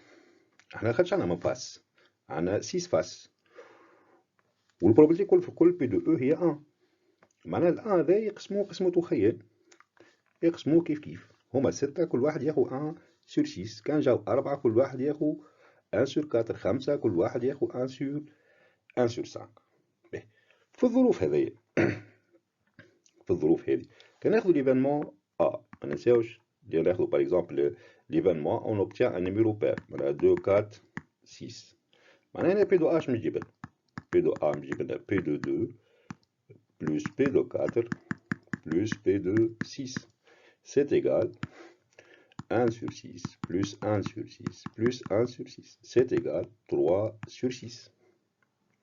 احنا خدش عندنا من فاس، عندنا 6 فاس والبروبابيليتي كل في كل بي دو او هي 1. معناها ال 1 هذا يقسموه قسمة تخيل، يقسموه كيف كيف، هما 6 كل واحد ياخو 1 سور 6. كان جاو 4 كل واحد ياخو 1 سور 4. 5 كل واحد ياخو 1 سور 5. في الظروف هذيا في الظروف هذه كناخذوا ليفينمون ا، ما ننساوش ناخذوا باغ اكزومبل ليفينمون اون اوبتيان ان نيميرو بير، معناها 2 4 6. معناها هنا بي دو ا اش نجيب لنا؟ بي دو ا نجيب لنا بي دو 2 بلس بي دو 4 بلس بي دو 6 c'est égal 1 sur 6 plus 1 sur 6 plus 1 sur 6 c'est égal 3 sur 6.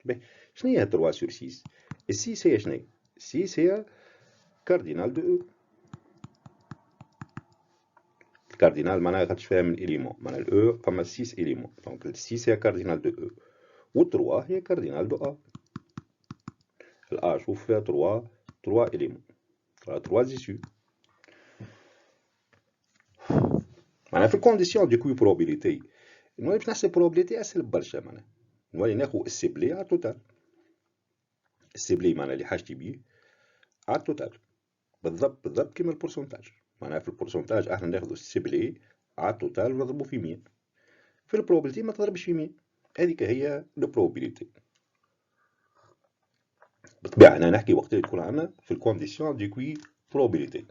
باهي شنو هي 3 sur 6؟ ال 6 هي شنو؟ 6 هي كاردينال دو او. الكاردينال معناها خاطش فيها من إليمون، معناها الاو فما 6 إليمون، دونك ال 6 هي كاردينال دو او و 3 هي كاردينال دو ا. الأ شوف فيها 3 إليمون، 3 زيسيو. معناها في الكونديسيون دو كوبروبابيليتي نولي باش نحسب بروبابيليتي أسهل برشا، معناها نولي ناخو السيبلي على التوتال. السيبلي معناها اللي حاجتي بيه على التوتال بالضبط كيما البورسونتاج. معناها في البورسونتاج احنا ناخدو السيبلي على التوتال ونضربو في 100. في البروبابيليتي ما تضربش في 100. هذيك هي البروبابيليتي. بالطبيعة أنا نحكي وقت اللي تكون عندنا في الكونديسيون دي كوي بروبابيليتي.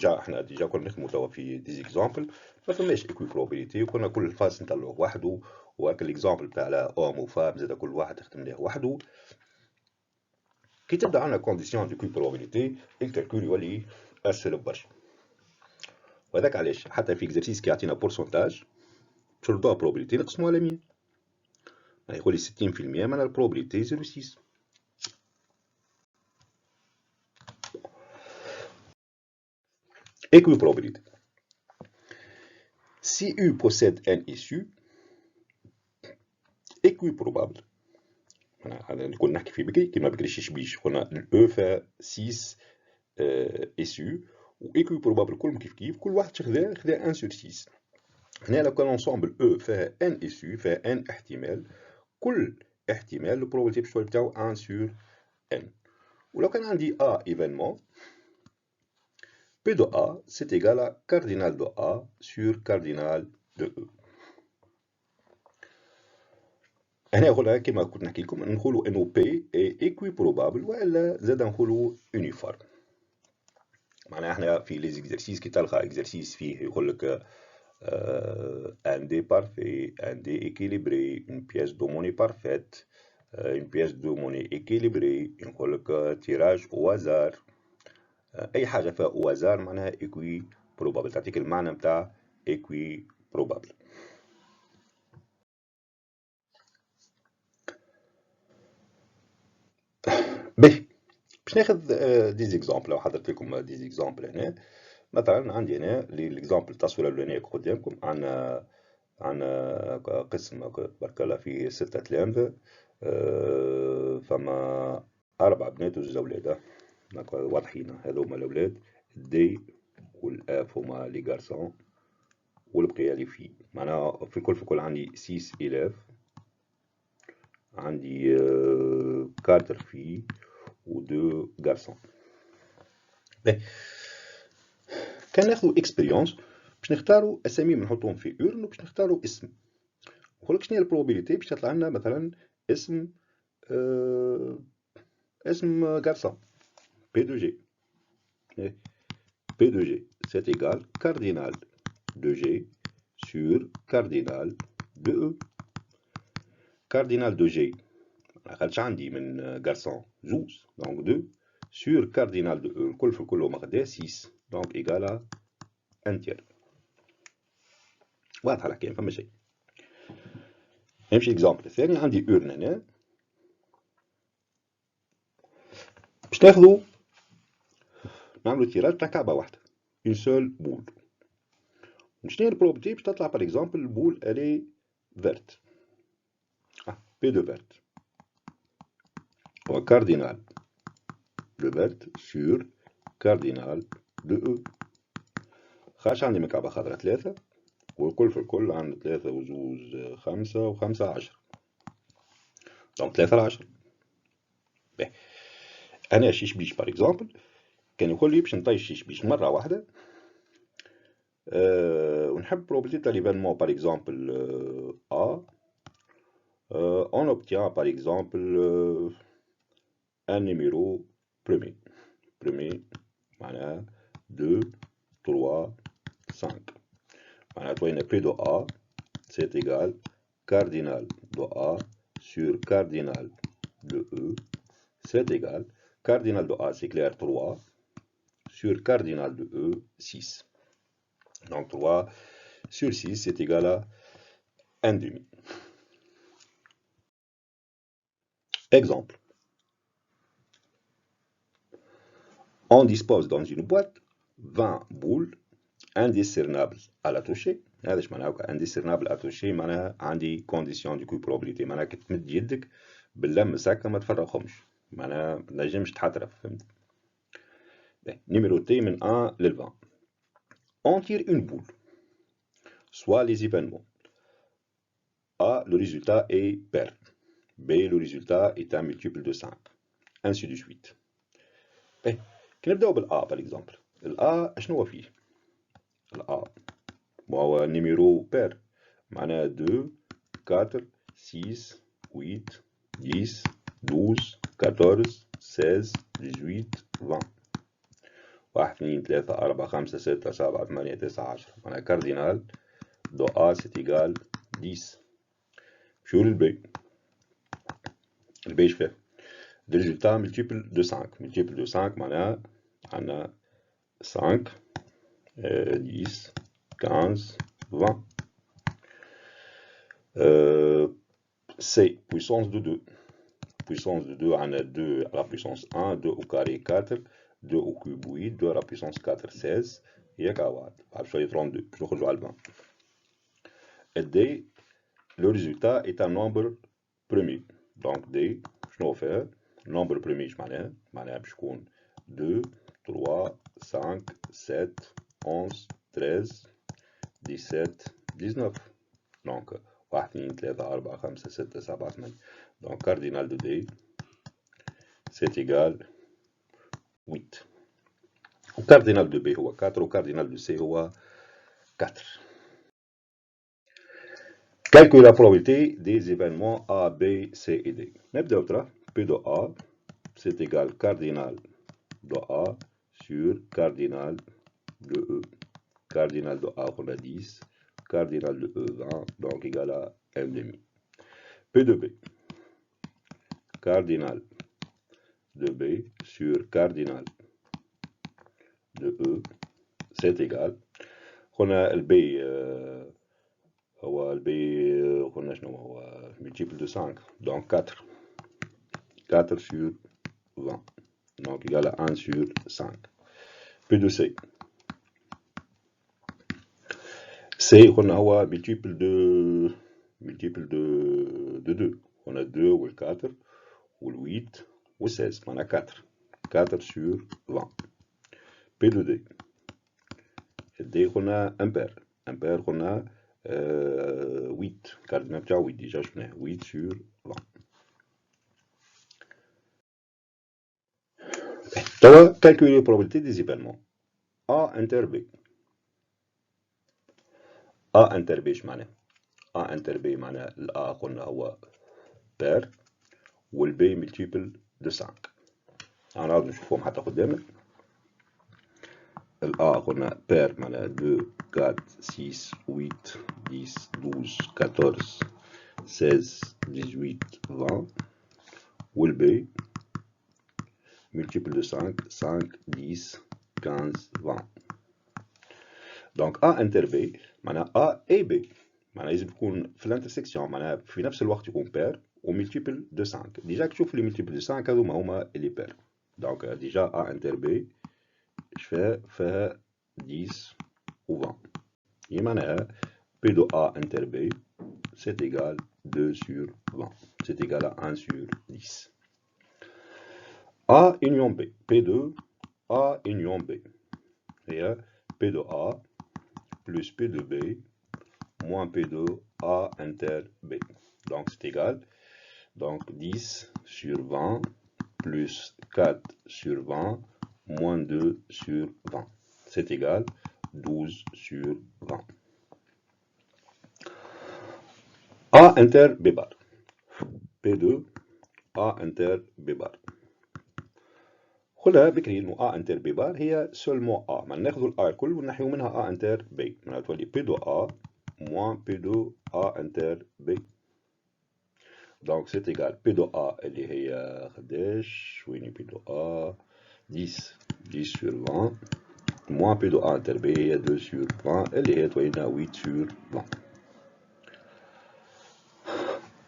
احنا كنا نخدمو توا في دي زيكزامبل ما فماش ايكوي بروبابيليتي، وكنا كل فاس نطلعوه وحده، وهاك الاكزامبل تاع لا اوم وفام زاد كل واحد يخدم ليه وحده. كي تبدا عندنا كونديسيون دي كوي بروبابيليتي الكالكول يولي اسهل برشا. وهذاك علاش حتى في اكزرسيس كي يعطينا بورسونتاج باش نردوها بروبابيليتي نقسموها على 100، يقول لي 60% معناها البروبابيليتي 0,6. Équiprobabilité. Si U possède n issue, équiprobable. هذا اللي كنا نحكي فيه بكري كيما بكري شيش قلنا الأو فيها 6 اسيو و équiprobable كلهم كيف كل واحد خذا 1 sur 6. هنا لو كان لونسومبل او فيها ان اسيو فيها ان احتمال، كل احتمال البروبابيلتي باش تولي بتاعو 1 sur n. ولو كان عندي A événement, P de A c'est égal à cardinal de A sur cardinal de E. هنا قلنا كما كنت نحكي لكم نقولوا انه P est équiprobable والا زاد نقولوا uniforme. معناها احنا في لي زيكزارسيس كي تلقى اكزارسيس فيه يقول لك un dé parfait, un dé équilibré, une pièce de monnaie parfaite, une pièce de monnaie équilibrée, نقول لك tirage au hasard. اي حاجه فيها au hasard معناها équiprobable، تعطيك المعنى نتاع équiprobable. باهي باش ناخذ دي زيكزامبل. لو حضرت لكم دي زيكزامبل هنا، مثلا عندي هنا ليكزامبل التصويره الاولانيه قدامكم، عندنا قسم تبارك الله فيه 6 تلامذة، فما 4 بنات وزوج أولاد، واضحين هذوما الأولاد، الدي والآف هما لي غارسون والبقية لي في، معناها في الكل عندي 6 إلاف، عندي 4 في و 2 غارسون. كان ناخذو اكسبيريونس باش نختاروا اساميهم نحطوهم في اورن وباش نختاروا اسم. نقولك شنو هي البروبابيليتي باش تطلع لنا مثلا اسم اسم غارسون بي دو جي. بي دو جي c'est égal cardinal de G sur cardinal de E. cardinal de G ما خدش عندي من غارسون زوز دونك 2 sur cardinal de E الكل في الكل هما خداه 6 دونك égal à 1 tiers. واضحة الحكاية فما شيء. نمشي اكزامبل الثاني، عندي اورن هنا باش ناخذو نعملو تيراج تاع كعبة واحدة اون سول بول. شنو هي البروبابيلتي باش تطلع باغ اكزومبل البول الي فيرت، بي دو فيرت هو كاردينال دو فيرت سور كاردينال دو او. خاش عندي من كعبة خضرا 3 والكل في الكل عندي 3 وزوز 5 و5 10 دونك 3 على 10. باهي انا شيش بيش باغ اكزومبل كان يقول لي باش نطيش شيش بيش مرة واحدة، ونحب probabilité تاع l'événement par exemple A, on obtient par exemple un numéro premier معناها 2 3 5 معناها توين P de A c'est égal cardinal de A sur cardinal de E c'est égal cardinal de A c'est clair 3 sur cardinal de E 6. Donc 3 sur 6 c'est égal à 1 demi. Exemple. On dispose dans une boîte 20 boules indiscernables à la toucher. هذا اش معناها indiscernable à toucher؟ معناها عندي condition du probabilité، معناها كي تمد يدك باللمس هكا ما تفرغهمش، معناها ما تنجمش تحترف، فهمت؟ نيميروتي من 1 لل 20. On tire une boule, soit les événements. A, le résultat est pair. B, le résultat est un multiple de 5. Ainsi de suite. كي نبداو بالA par exemple. الA شنو هو فيه؟ الA هو نيميرو بير، معناها 2 4 6 8 10 12 14 16 18 20. 1 2 3 4 5 6 7 8 9 10 معناها كاردينال دو A c'est égal 10. شو للبي؟ البي اش فيه؟ le résultat multiple de 5. multiple de 5 معناها عندنا 5 10 15 20. C'est puissance de 2. Puissance de 2 عندنا 2 à la puissance 1 2 au carré 4 2 au cube 8 2 à la puissance 4 16 ياك عواد بعد شوية 32 باش نخرجوا على 20. Et D, le résultat est un nombre premier. Donc D شنو فيها nombre premier معناها باش يكون 2 3 5 7 11 13 17 19. Donc 1 2 3 4 5 6 7 8. Donc cardinal de D c'est égal 8. Le cardinal de B هو 4 و cardinal de C هو 4. Calcule la probabilité des événements A, B, C et D. نبدأ بترى P de A c'est égal cardinal de A sur cardinal de E. Cardinal de A on a 10, cardinal de E 20, donc égal à 1 demi. P de B, cardinal de B sur cardinal de E, c'est égal. On a le B, le B, on a multiple de 5, donc 4. 4 sur 20, donc égal à 1 sur 5. P de C. C, on a multiple de 2. On a 2 ou le 4, ou le 8, ou le 16. On a 4. 4 sur 20. P de D. D, on a impair. Impair, on a 8. Cardinal de 8, déjà je connais. 8 sur 20. Donc, calculer la probabilité des événements. A inter B. A inter B ايش معناه؟ A inter B معناه ال A قلنا هو بير وال B ملتيبل دو 5. هنقعد نشوفهم حتى قدامنا. ال A قلنا بير معناه 2 4 6 8 10 12 14 16 18 20 وال B multiple de 5 5 10 15 20. Donc A inter B معناها A et B معناها لازم يكون في الانترسكسيون معناها في نفس الوقت يكون بير وملتيبل دو 5. ديجا تشوف لي ملتيبل دو 5 هذوما هما اللي بير. دونك ديجا A inter B فيها 10 و 20. يعني معناها P de A inter B c'est égal 2 sur 20. C'est égal à 1 sur 10. A union B. P de A union B. Et P de A plus P de B moins P de A inter B. Donc c'est égal. Donc 10 sur 20 plus 4 sur 20 moins 2 sur 20. C'est égal 12 sur 20. A inter B bar. P2 A inter B bar. خلها بكري انه A inter B bar هي seulement A. ما ناخذ ال A الكل ونحيو منها A inter B. معناها تولي P2 A moins P2 A inter B. Donc c'est égal P2 A اللي هي قداش وين P2 A 10 sur 20 moins P2 A inter B هي 2 sur 20 اللي هي تولينا 8 sur 20.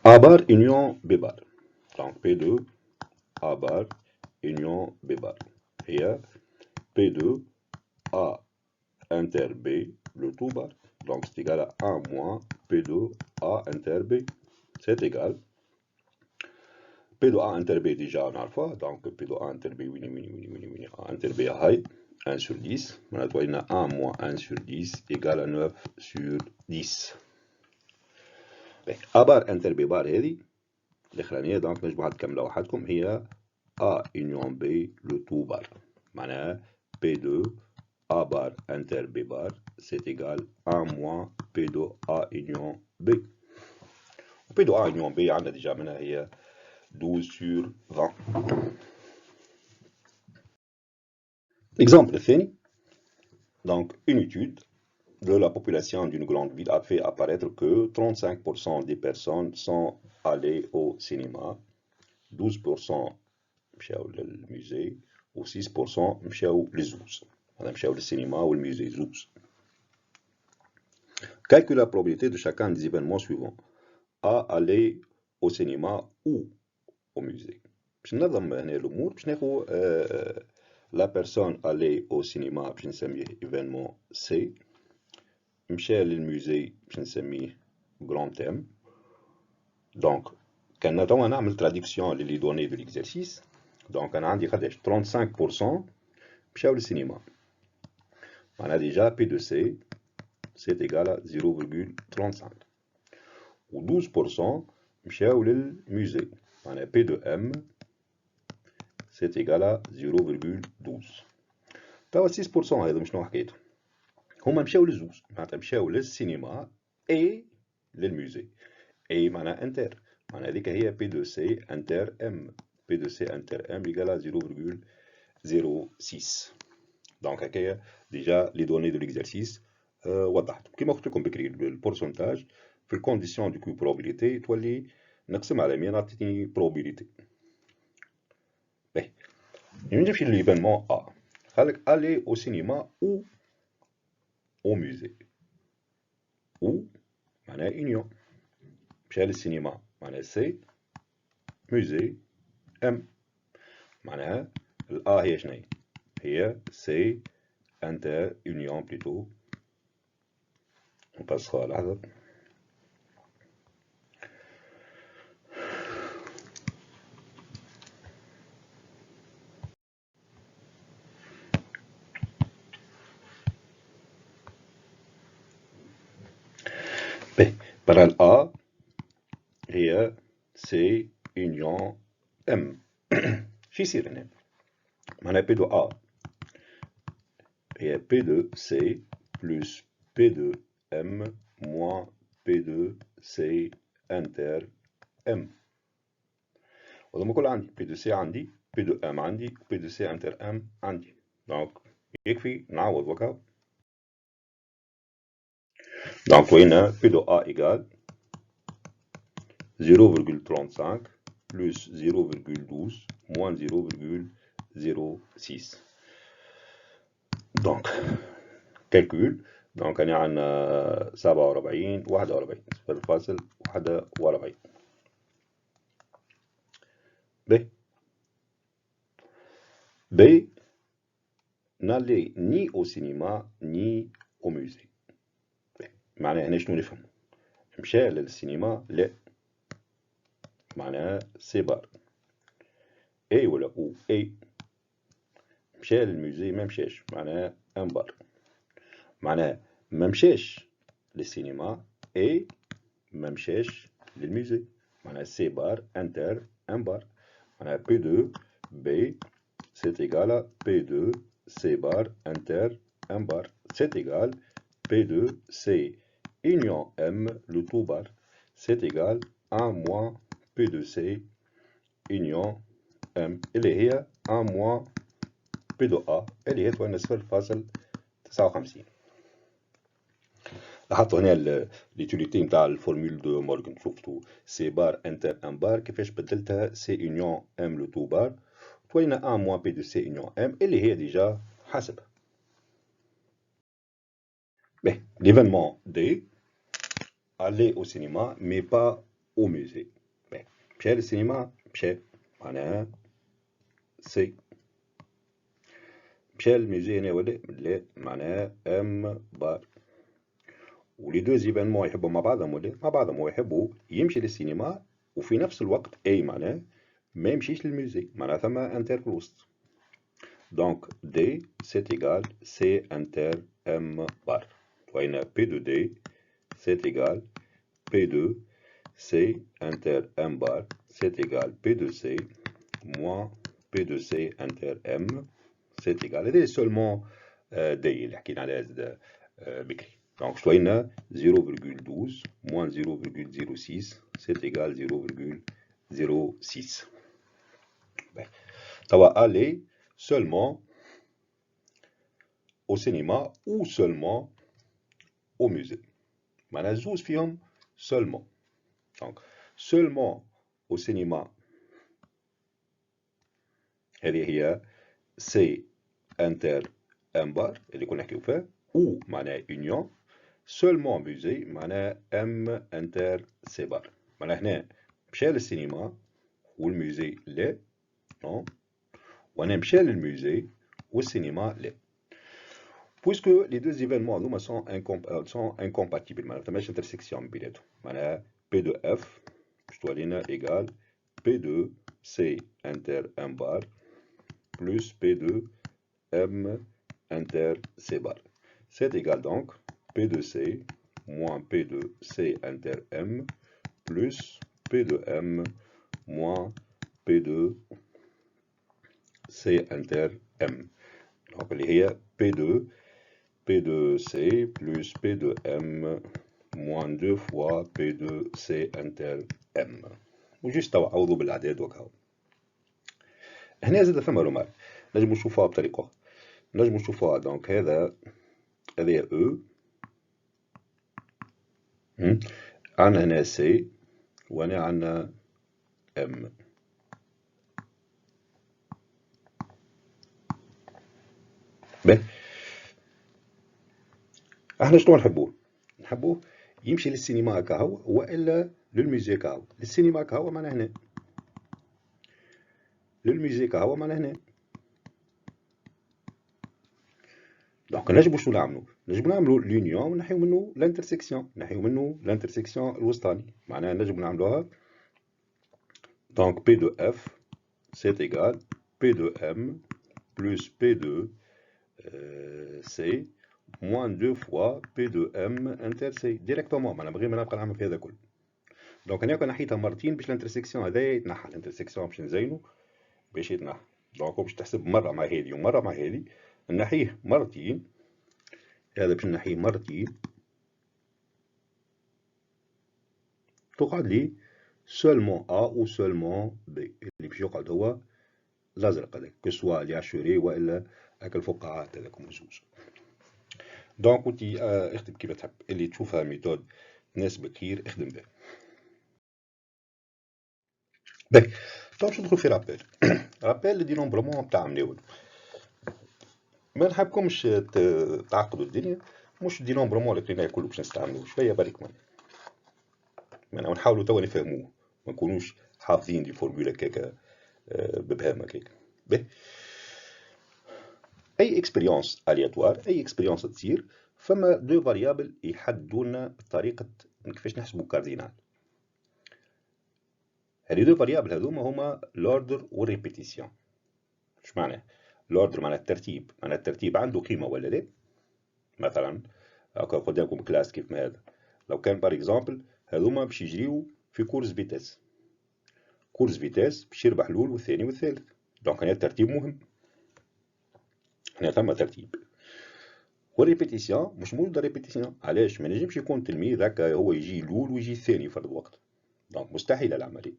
A bar union B bar. Donc P2 A bar union B bar. هي P2 A inter B le tout bar. Donc c'est égal à 1 moins P2 A inter B. C'est égal. P de A inter B déjà on a le fois. Donc P de A inter B A inter B هاي 1 sur 10. معناتها ولينا 1 moins 1 sur 10 égale à 9 sur 10. A bar inter B bar هذه الاخرانيه دونك نجموا تكملوا وحدكم هي A union B le tout bar. معناها P2 A bar inter B bar c'est égal 1 moins P2 A union B. P2 A union B عندنا déjà منها هي 12 sur 20. Exemple الثاني. Donc une étude de la population d'une grande ville a fait apparaître que 35% des personnes sont allées au cinéma, 12% مشاو للموزي و 6% مشاو للزوز. هذا مشاو للسينما والموزي زوز. Calcule la probabilité de chacun des événements suivants. A aller au cinéma ou au musée. باش ننظم هنا الامور باش ناخذ la personne aller au cinéma باش نسميه événement C. مشى للموزي باش نسميه grand thème. Donc كان توا نعمل traduction les données de l'exercice. Donc أنا عندي قداش 35% مشاو للسينما. معناها déjà P de C c'est égal à 0,35. و 12% مشاو للموزي. معناها P de M c'est égal à 0,12. توا 6% هذا شنو حكايته؟ هما مشاو للزوز، معناتها مشاو للسينما اي للموزي. اي معناها انتر، معناها هذيك هي بي دو سي انتر ام. بي دو سي انتر ام يقال 0,06. دونك هكايا ديجا لي دوني دو ليكزارسيس وضحت. كيما قلت لكم بكري البورسونتاج في الكونديسيون دو كو بروبابيليتي تولي نقسم على 100 نعطيني بروبابيليتي. باهي نمشي لليفينمون ا. قالك الي او سينما او au musée. Ou معناها union. مشى للسينما معناها سي، musée ام. معناها الأ هي شنو هي؟ سي انتر union بليتو. نباسخوها لحظة. باهي برا الأ هي سي union ام. شو يصير هنا؟ معناها بي دو أ هي بي دو سي بلس بي دو ام موان بي دو سي انتر ام. وهذا كله عندي بي دو سي عندي، بي دو ام عندي، بي دو سي انتر ام عندي. دونك يكفي نعوض وكا. دونك وين بي دو ا ايكال 0,35 plus 0,12 moins 0,06. دونك كالكول. دونك أنا عندنا 47 41 0.41. B n'allait ni au cinéma ni au musée. معناها هنا شنو نفهم؟ مشى للسينما لا، معناها سي بار. اي ولا او اي. مشى للموزي ما مشاش، معناها ان بار. معناها ما مشاش للسينما اي ما مشاش للموزي. معناها سي بار انتر ان بار. معناها بي دو بي c'est égal à P2 C bar inter M bar. C'est égal P2 C union M le tout bar. C'est égal 1 moins P2 C union M اللي هي 1 moins P2 A اللي هي توين 0.59. لاحظتوا هنا اليوتيليتي نتاع الفورمول دو مورغان. شفتوا سي بار انتر ام بار كيفاش بدلتها سي يونيون ام لو تو بار. تولينا 1 موان بي دو سي يونيون ام اللي هي ديجا حاسبها. باهي ليفينمون دي aller au cinéma mais pas au musée. باهي مشى للسينما مشى معناها سي. مشى للموزي هنا ولا لا، معناها ام بار. ولي دوز ايفينمون يحبوا مع بعضهم ولا مع بعضهم. هو يحبوا يمشي للسينما وفي نفس الوقت اي معناه ما يمشيش للموزي، معناها ثم انتر في الوسط. دونك دي سيت ايغال سي انتر ام بار. وهنا بي دو دي سيت ايغال بي دو سي انتر ام بار. سيت ايغال بي دو سي موان بي دو سي انتر ام. سيت ايغال هذه سولمون دي اللي حكينا عليها بكري. Donc, je dois 0,12 moins 0,06, c'est égal 0,06. Ça va aller seulement au cinéma ou seulement au musée. Maintenant, zouz film seulement. Donc, seulement au cinéma, هي c'est inter un bar, اللي كنا نحكيو فيه، ou معناها union. seulement musée معناها ام انتر سي بار. معناها هنا مشى للسينما والموزي لا نو، وانا مشى للموزي والسينما لا. بويسكو لي دوز ايفينمون هذوما سون انكومباتيبل، معناها مفماش انترسيكسيون بيناتهم. معناها بي دو اف شتو علينا إيكال P2 C inter M bar plus P2 M inter C bar. C'est égal donc P2C moins P2C inter M plus P2M moins P2C inter M. Donc اللي هي P2C plus P2M moins 2 fois P2C inter M. وجيش توا عوضوا بالأعداد وكاو. هنا زاد ثم رومارك نجمو نشوفوها بطريقة أخرى. نجمو نشوفوها دونك هذا هذايا أو، عندنا هنا سي وهنا عندنا ام. باهي احنا شنو نحبوه؟ نحبوه يمشي للسينما كهو والا للميوزيك كهو. للسينما كهو معنا هنا، للميوزيك كهو معنا هنا. دونك نجمو شنو نعملو؟ نجمو نعملو لونيون ونحيو منو لانترسيكسيون، نحيو منو لانترسيكسيون الوسطاني. معناها نجمو نعملوها دونك بي دو اف c'est égal P2M plus P2C moins 2 fois P2M inter C ديريكتومون. معناها من غير ما نبقى نعمل في هذا كله. دونك هنا كنا نحيتها مرتين باش الانترسيكسيون هذايا يتنحى. الانترسيكسيون باش نزينو باش يتنحى. دونك باش تحسب مرة مع هذي ومرة مع هذي، نحيه مرتين. هذا باش نحيه مرتين تقعد لي سولمون A و سولمون B. اللي باش يقعد هو الازرق هذاك كو سوا الياشوري والا هاك الفقاعات هذاكم زوج. دونك انتي اخدم كيما تحب. اللي تشوفها ميثود تناسبك كثير اخدم بها. باهي تو باش ندخل في رابيل. رابيل دي نومبرمون نتاع مناول. ما نحبكمش تعقدوا الدنيا. مش دي نومبرمون اللي قريناه كله باش نستعملوه شويه برك معناها ونحاولوا توا نفهموه، ما نكونوش حافظين دي فورمولا هكاكا ببهامه هكاك. باهي اي اكسبيريونس الياتوار، اي اكسبيريونس تصير فما دو فاريابل يحددوا لنا طريقه كيفاش نحسبوا كاردينال. هذه دو فاريابل هذوما هما لوردر والريبيتيسيون. اش معناه لوردر؟ معناه الترتيب. معناه الترتيب عنده قيمه ولا لا. مثلا هاكا قدامكم كلاس كيف ما هذا، لو كان بار اكزومبل هذوما باش يجريو في كورس فيتاس. كورس فيتاس باش يربح الاول والثاني والثالث. دونك هنا الترتيب مهم. هنا ثم ترتيب. والريبيتيسيون مش موجودة ريبيتيسيون. علاش؟ ما نجمش يكون تلميذ هكا هو يجي الاول ويجي الثاني في الوقت. دونك مستحيل العملية.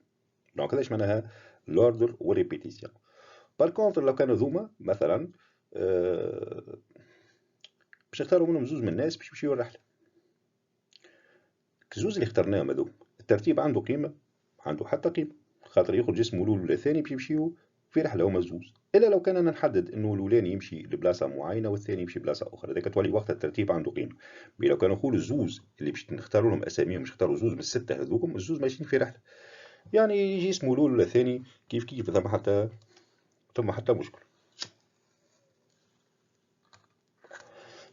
دونك هذاش معناها لوردر والريبيتيسيون. بار كونتر لو كانوا ذوما مثلا باش نختاروا منهم زوج من الناس باش يمشيو الرحلة. الزوز اللي اخترناهم هذوما الترتيب عنده قيمة؟ عنده حتى قيمة، خاطر يخرج اسمه الاول ولا الثاني باش يمشيو في رحلة هما زوز. إلا لو كان أنا نحدد إنه الأولاني يمشي لبلاصة معينة والثاني يمشي بلاصة أخرى، هذاك تولي وقت الترتيب عنده قيمة. مي لو كانوا نقولوا الزوز اللي باش نختاروا لهم أساميهم باش نختاروا زوز من الستة هذوكم، الزوز ماشيين في رحلة. يعني يجي اسمه الأول ولا الثاني كيف كيف ثم حتى مشكل.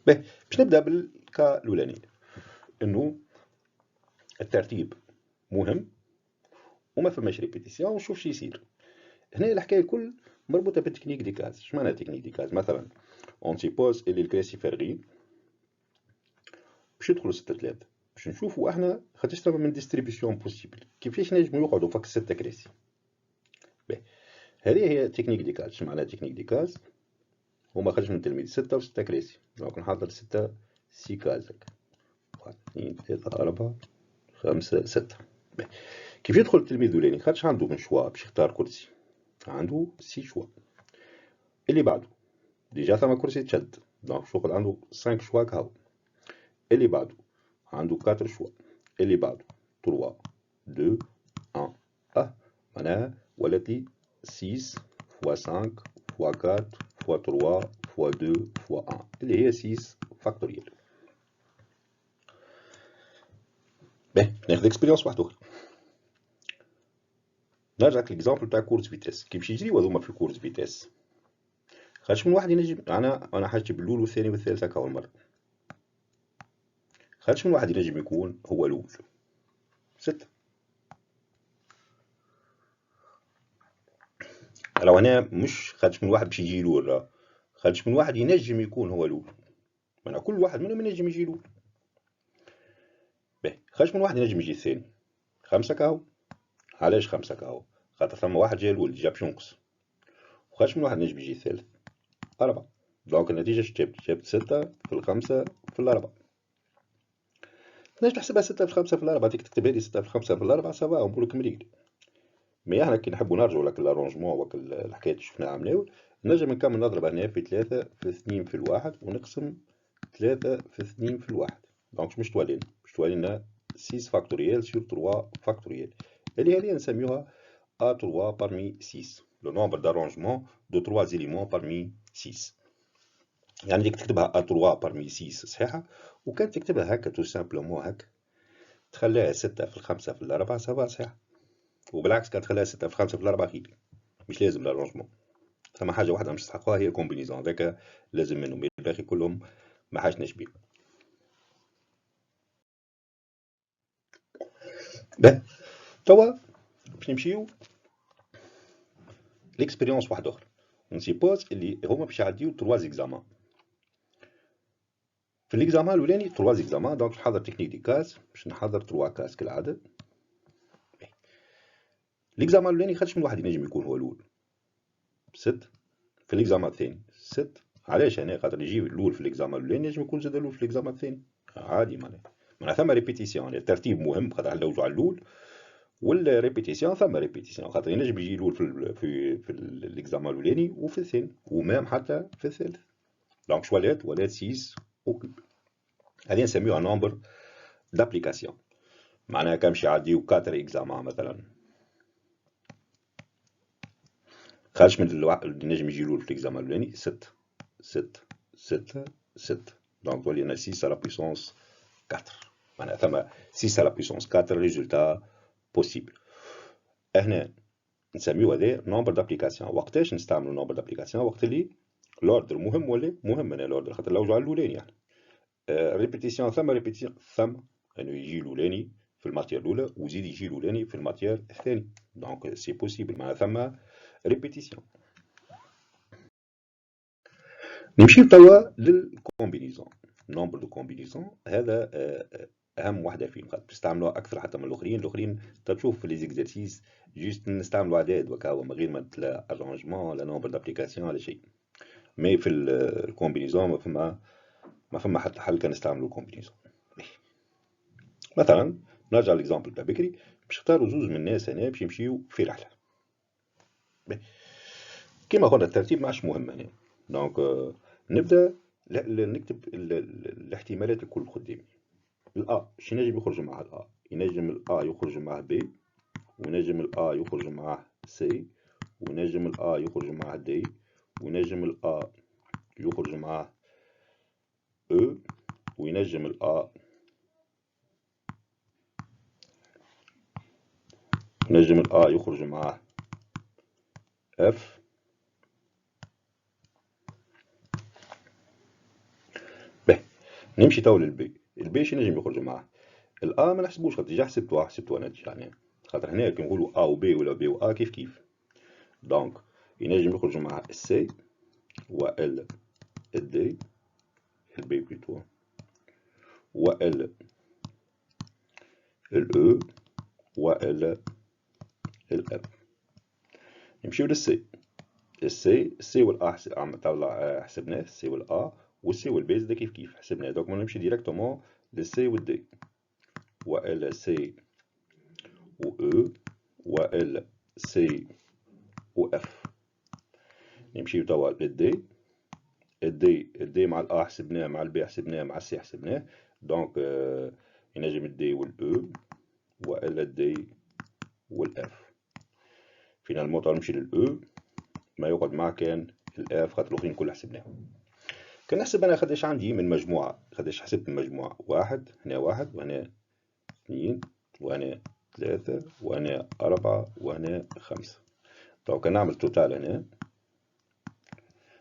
باهي باش نبدأ بالكا الأولاني، إنه الترتيب مهم وما فماش ريبيتيسيون ونشوف شي يصير. هنا الحكاية الكل مربوطة بالتكنيك دي كاز. اش معنى تكنيك دي كاز؟ مثلا اون سيبوز اللي الكراسي فارغين باش يدخلوا 6 باش نشوفوا احنا خاطرش ثما من ديستريبيسيون بوسيبل كيفاش نجموا يقعدوا فك 6 كراسي. باهي هذه هي تكنيك دي كاز. اش معنى تكنيك دي كاز؟ هما خرج من التلميذ 6 و6 كراسي. دونك نحضر 6 سي كاز هكا 1 2 3 4 5 6. باهي كيف يدخل التلميذ الأولاني؟ خاطرش عنده من شوا باش يختار كرسي، عنده 6 شوا. اللي بعده ديجا ثما كرسي تشد، دونك شغل عنده 5 شوا كهو. اللي بعده عنده 4 شوا. اللي بعده 3 2 1 معناها ولات لي 6 فوا 5 فوا 4 فوا 3 فوا 2 فوا 1 اللي هي 6 فاكتوريال. باهي ناخذ اكسبيريونس واحدة أخرى. نرجع للإكزامبل تاع كورس فيتاس. كي باش يجريو هذوما في الكورس فيتاس، خاطرش من واحد ينجم أنا حاجتي بالأول والثاني والثالث هكا أول مرة. خاطرش من واحد ينجم يكون هو الأول 6. راهو هنا مش خاطش من واحد باش يجي لول، راه خاطش من واحد ينجم يكون هو لول، معناها كل واحد منهم ينجم يجي لول. باهي خاطش من واحد ينجم يجي الثاني، 5 كاهو. علاش 5 كاهو؟ خاطر ثم واحد جا الولد جا باش ينقص، وخاطش من واحد ينجم يجي الثالث، 4. دونك النتيجة اش جبت 6 في الخمسة في الأربعة. تنجم تحسبها 6 في 5 في الأربعة، هذيك تكتبها لي 6 في 5 في الأربعة سافا أمورك مريقل. مي احنا كي نحبو نرجعو لك الارونجمون وك الحكاية اللي شفناها عملاو، نجم نكمل نضرب هنا في 3 في 2 في الواحد ونقسم 3 في 2 في الواحد. دونك مش تولي لنا 6 فاكتوريال سور 3 فاكتوريال، اللي هذه نسميوها A3 parmi 6، le nombre d'arrangements de 3 éléments parmi 6. يعني ديك تكتبها A3 parmi 6 صحيحة، وكان تكتبها هكا تو سامبلومون هكا تخليها 6 في 5 في 4 سافا صحيحة. وبالعكس كانت تخليها 6 في 5 في 4 خير، مش لازم لارونجمون. ثم حاجة واحدة مش تحققها هي الكومبينيزون، هذاك لازم منهم، الباقي كلهم ما حاجناش بيه. باه توا باش نمشيو ليكسبيريونس واحدة أخرى، ونسيبوز اللي هما باش يعديو 3 زيكزامان. في ليكزامان الأولاني 3 زيكزامان، دونك باش نحضر تكنيك دي كاس، باش نحضر 3 كاس كالعادة. ليكزامان الأولاني خاطش من واحد ينجم يكون هو الأول 6، في ليكزامان الثاني 6. علاش هنا؟ خاطر يجي الأول في ليكزامان الأولاني ينجم يكون زاد الأول في ليكزامان الثاني، عادي. معناها ثم ريبيتيسيون، الترتيب مهم خاطر نلوجو على الأول، والريبيتيسيون ثم ريبيتيسيون خاطر ينجم يجي الأول في ليكزامان الأولاني وفي الثاني ومام حتى في الثالث. دونك شوالات ولات 6 وكل هذه نسميوها نومبر دابليكاسيون. معناها كان باش يعديو 4 اكزامان مثلا، خارج من اللي نجم يجي الأول في ليكزامان الأولاني 6 6 6 6، دونك تولي لنا 6 على بويسونس 4. معناها ثم 6 على بويسونس 4 ريزولتا بوسيبل. هنا نسميو هذا نومبر دابليكاسيون. وقتاش نستعملو نومبر دابليكاسيون؟ وقت اللي لوردر مهم، ولا مهم انا لوردر خاطر لوجو على الاولاني يعني. ريبيتيسيون ثم ريبيتيسيون ثم انه يجي الاولاني في الماتير الاولى ويزيد يجي الاولاني في الماتير الثاني، دونك سي بوسيبل معناها ثم ريبيتيسيون. نمشيو توا للكومبينيزون. نومبر دو كومبينيزون هذا اهم وحده فيهم، خاطر تستعملوها اكثر حتى من الاخرين تشوف في لي زيكزارسيس جوست نستعملوا اعداد وكاو من غير ما لا ارونجمون لا نومبر دابليكاسيون ولا شيء. مي في الكومبينيزون ما فما حتى حل كان نستعملوا الكومبينيزون. مثلا نرجع ليكزامبل تاع بكري، باش نختاروا زوج من الناس هنا باش يمشيو في رحله. كيما قلنا الترتيب ما عادش مهم هنا، دونك نبدا نكتب الاحتمالات الكل قدامي. الأ شي ينجم يخرج معاه الأ؟ ينجم الأ يخرج معاه بي، ونجم الأ يخرج معاه سي، ونجم الأ يخرج معاه دي، ونجم الأ يخرج معاه أو، وينجم الأ يخرج معاه اف. به نمشي تو للبي. البي شي ينجم يخرج معاه؟ الأ ما نحسبوش خاطر ديجا حسبتو انا يعني، خاطر هنا كي نقولوا أ وبي ولا بي وأ كيف كيف. دونك ينجم يخرج معاه السي وال الدي البي بليتو وال الاو وال الاف. نمشيو للسي. السي والا عم طلع حسبناه، السي والا والسي والبي زاد كيف كيف حسبناه. دوك نمشي ديريكتومون للسي والدي وال سي و او وال سي و اف. نمشيو توا للدي. الدي مع الا حسبناه، مع البي حسبناه، مع السي حسبناه، دونك ينجم الدي والاو وال الدي والاف. فينالمون توا نمشي للاو، ما يقعد معاه كان الاف خاطر الاخرين كل حسبناهم. كان نحسب انا قداش عندي من مجموعه، قداش حسبت من مجموعه، واحد هنا، واحد وهنا اثنين وهنا ثلاثة وهنا أربعة وهنا خمسة. تو كان نعمل توتال هنا،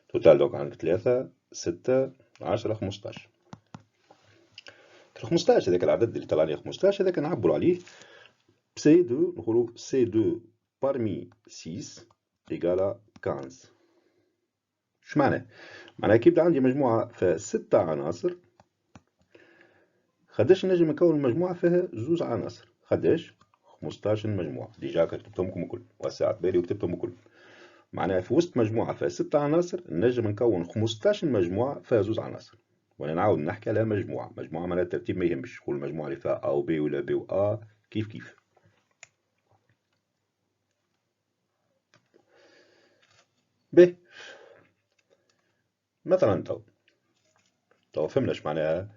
توتال دوك عندك 3 6 10 15. 15 هذاك العدد اللي طلع لي 15 هذاك نعبروا عليه سي 2، نقولوا سي 2 parmi 6 égale 15. اش معناه؟ معناها كي يبدا عندي مجموعة فيها 6 عناصر، قداش نجم نكون مجموعة فيها زوز عناصر؟ قداش؟ 15 مجموعة. ديجا كتبتهم بالكل، وسعت بالي وكتبتهم بالكل. معناها في وسط مجموعة فيها 6 عناصر نجم نكون 15 مجموعة فيها زوز عناصر. وانا نعاود نحكي على مجموعة معناها الترتيب ما يهمش، كل مجموعة اللي فيها A و B ولا B و A كيف كيف. ب مثلا تو فهمناش معناها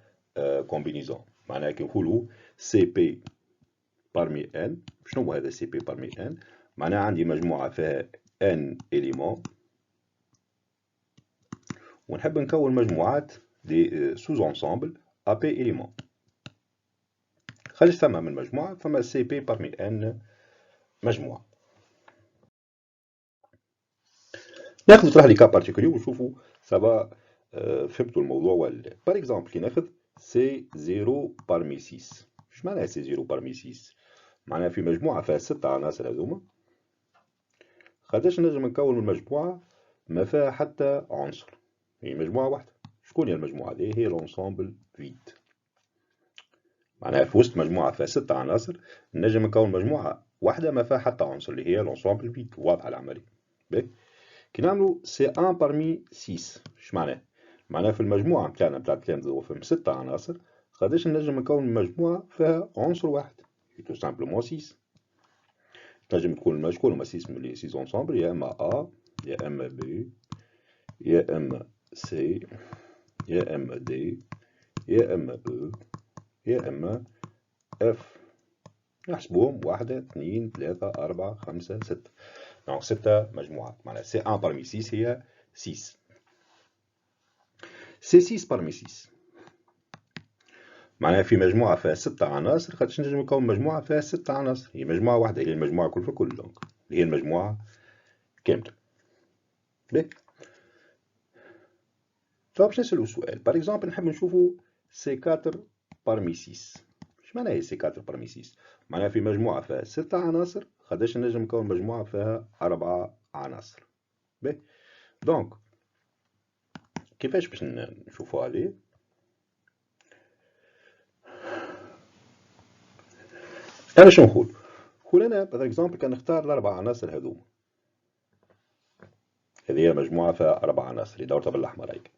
كومبينيزون. معناها كي نقولوا سي بي بارمي ان، شنو هو هذا سي بي بارمي ان؟ معناها عندي مجموعة فيها ان إليمون، ونحب نكون مجموعات دي سوز انسامبل ا بي إليمون. خرج ثم من مجموعة ثم سي بي بارمي ان مجموعة. ناخذ طرح لي كا بارتيكولي ونشوفوا سافا فهمتوا الموضوع ولا لا. بار اكزومبل كي ناخذ سي 0 بارمي 6. اش معناها سي 0 بارمي 6؟ معناها في مجموعة فيها 6 عناصر هذوما، قداش نجم نكون من مجموعة ما فيها حتى عنصر؟ هي مجموعة واحدة. شكون هي المجموعة دي؟ هي لونسومبل فيد. معناها في وسط مجموعة فيها 6 عناصر نجم نكون مجموعة واحدة ما فيها حتى عنصر اللي هي لونسومبل فيد. واضحة العملية. كي نعملو سي 1 بارمي 6 اش معناه؟ معناه في المجموعة نتاعنا نتاع التلامذة وفيهم 6 عناصر، قداش نجم نكون مجموعة فيها عنصر واحد؟ تو سامبلومون 6. تنجم تكون شكون هما 6 من لي 6 انسامبل؟ يا اما A يا اما B يا اما C يا اما D يا اما E يا اما F. نحسبوهم 1 2 3 4 5 6. دونك 6 مجموعات. معناها سي 1 بارمي 6 هي 6. سي 6 بارمي 6 معناها في مجموعة فيها 6 عناصر، خاطرش نجم نكون مجموعة فيها 6 عناصر. هي مجموعة واحدة، هي المجموعة كل في كل، دونك هي المجموعة كاملة. باهي. باش نسألو سؤال، بار اكزومبل نحب نشوفو سي 4 بارمي 6. اش معناها هي سي 4 بارمي 6؟ معناها في مجموعة فيها 6 عناصر، قداش نجم نكون مجموعة فيها 4 عناصر. باهي. دونك كيفاش باش نشوفو هذه؟ انا شنو نقول؟ نقول انا بار اكزومبل كان نختار الاربع عناصر هذوما، هذه هي مجموعة فيها 4 عناصر اللي دورتها بالاحمر هيك،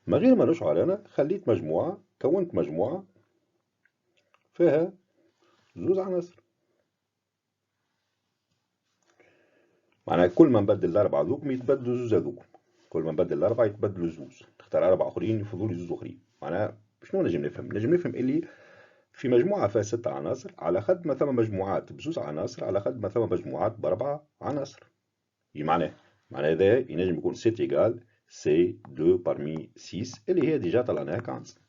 من غير ما نشعر انا خليت مجموعة، كونت مجموعة فيها زوز عناصر. معناها كل ما نبدل الاربعة ذوكم يتبدلوا زوز هذوكم، كل ما نبدل الاربعة يتبدلوا زوز، نختار 4 اخرين يفضلوا لي زوز اخرين. معناها شنو نجم نفهم؟ نجم نفهم اللي في مجموعة فيها 6 عناصر، على قد ما ثم مجموعات بزوز عناصر على قد ما ثم مجموعات ب4 عناصر. معناه هذا ينجم يكون سيت ايغال سي 2 بارمي 6 اللي هي ديجا طلعناها كانس.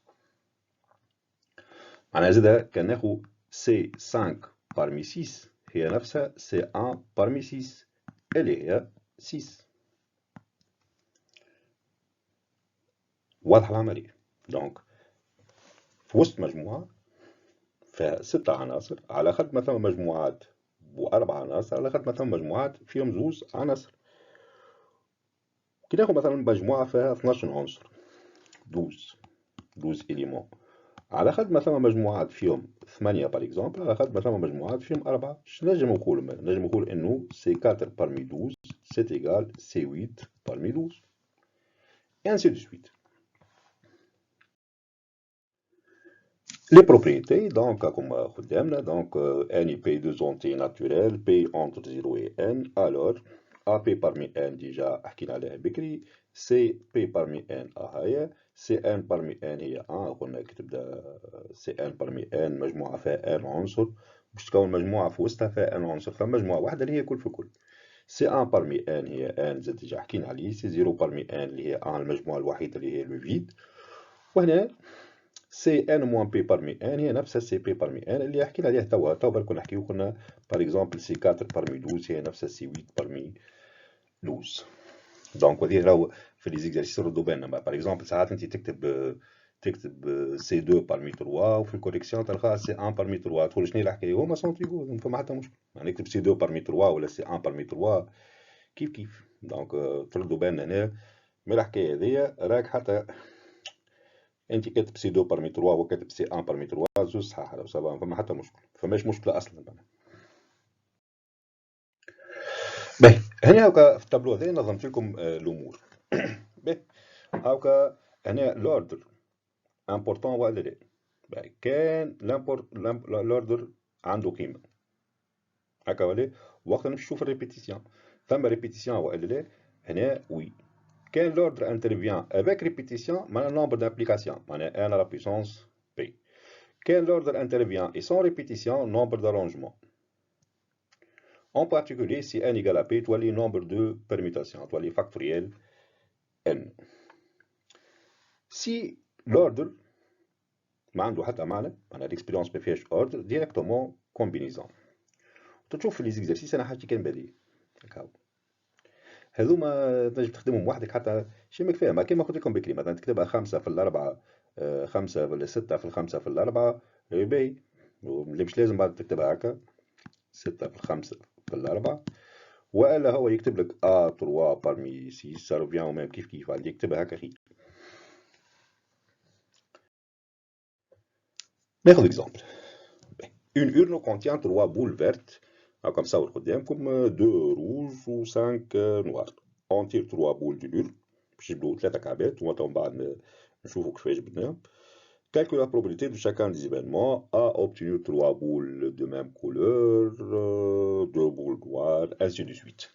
معناها زادا كان ناخو سي 5 بارمي 6 هي نفسها سي 1 بارمي 6 اللي هي 6. واضحة العملية. دونك في وسط مجموعة فيها 6 عناصر، على قد ما ثم مجموعات و4 عناصر على قد ما ثم مجموعات فيهم زوز عناصر. كي ناخد مثلا مجموعة فيها 12 عنصر 12 إليمون، على قد ما ثم مجموعات فيهم 8 بار اكزومبل على قد ما ثم مجموعات فيهم 4. اش نجم نقول؟ نجم نقول انه سي 4 بارمي 12 سيت ايغال سي 8 بارمي 12 et ainsi de suite. Les propriétés, donc, comme قدامنا, donc, n et p deux entités naturelles, p entre 0 et n, alors, ap parmi n déjà حكينا عليها بكري, cp parmi n هي, cn parmi n هي 1, قلنا كي تبدا cn parmi n مجموعة فيها n عنصر باش تكون مجموعة في وسطها فيها n عنصر، فمجموعة واحدة اللي هي كل في كل. c1 parmi n هي n زاد déjà حكينا عليه، c0 parmi n اللي هي 1 المجموعة الوحيدة اللي هي le vide، وهنا سي ان موان بي بارمي ان هي نفسها سي بي بارمي ان اللي حكينا عليها توا بالك كنا نحكيو قلنا باغ اكزومبل سي 4 بارمي 12 هي نفسها سي 8 بارمي 12. دونك هذه راهو في لي زيكزارسيس ردوا بالنا. باغ اكزومبل ساعات انت تكتب سي 2 بارمي 3 وفي الكوريكسيون تلقاها سي 1 بارمي 3، تقول شنو الحكايه؟ هما سونتيغو ما فما حتى مشكل، يعني نكتب سي 2 بارمي 3 ولا سي 1 بارمي 3 كيف كيف. دونك تردوا بالنا هنا من الحكايه هذيا، راك حتى انت كاتب سي 2 بارمي 3 وكاتب سي 1 بارمي 3 زوج صحاح، لو سافا فما حتى مشكل، فماش مشكله اصلا. باهي هنا هاكا في التابلو هذا نظمت لكم الامور. باهي هاكا هنا لوردر امبورطون ولا لا؟ باهي كان لوردر عنده قيمه هاكا ولا وقت نمشي نشوف الريبيتيسيون، ثم ريبيتيسيون ولا لا؟ هنا وي. كان l'ordre intervient avec répétition معناها nombre d'implications معناها n à la puissance p. Quand l'ordre intervient et sans répétition, nombre d'arrangements. En particulier, si n égale à p, tu as les nombres de permutations, tu as les factoriels n. Si l'ordre ما عنده حتى معنى، معناها l'expérience ما فيهاش ordre directement combinaison. تشوف في لي زيكزارسيس انا حاجتي كان بديل هكا هذوما تنجم تخدمهم وحدك حتى شي ماك فاهم كيما قلت لكم بكري، مثلا تكتبها 5 في الأربعة 5 في 6 في 5 في الأربعة باهي، مش لازم بعد تكتبها هكا 6 في 5 في الأربعة، والا هو يكتب لك A 3 parmi 6 ça revient au même كيف كيف اللي يكتبها هكا خير. ناخذ اكزومبل. Une urne contient 3 boules vertes comme ça قدامكم 2 rouges و 5 noirs. On tire 3 boules d'une urne باش يبدو 3 كعبات ومن بعد نشوفوا كيفاش بدناهم. Calcule la probabilité de chacun des événements à obtenir 3 boules de même couleur, 2 boules noires, ainsi de suite.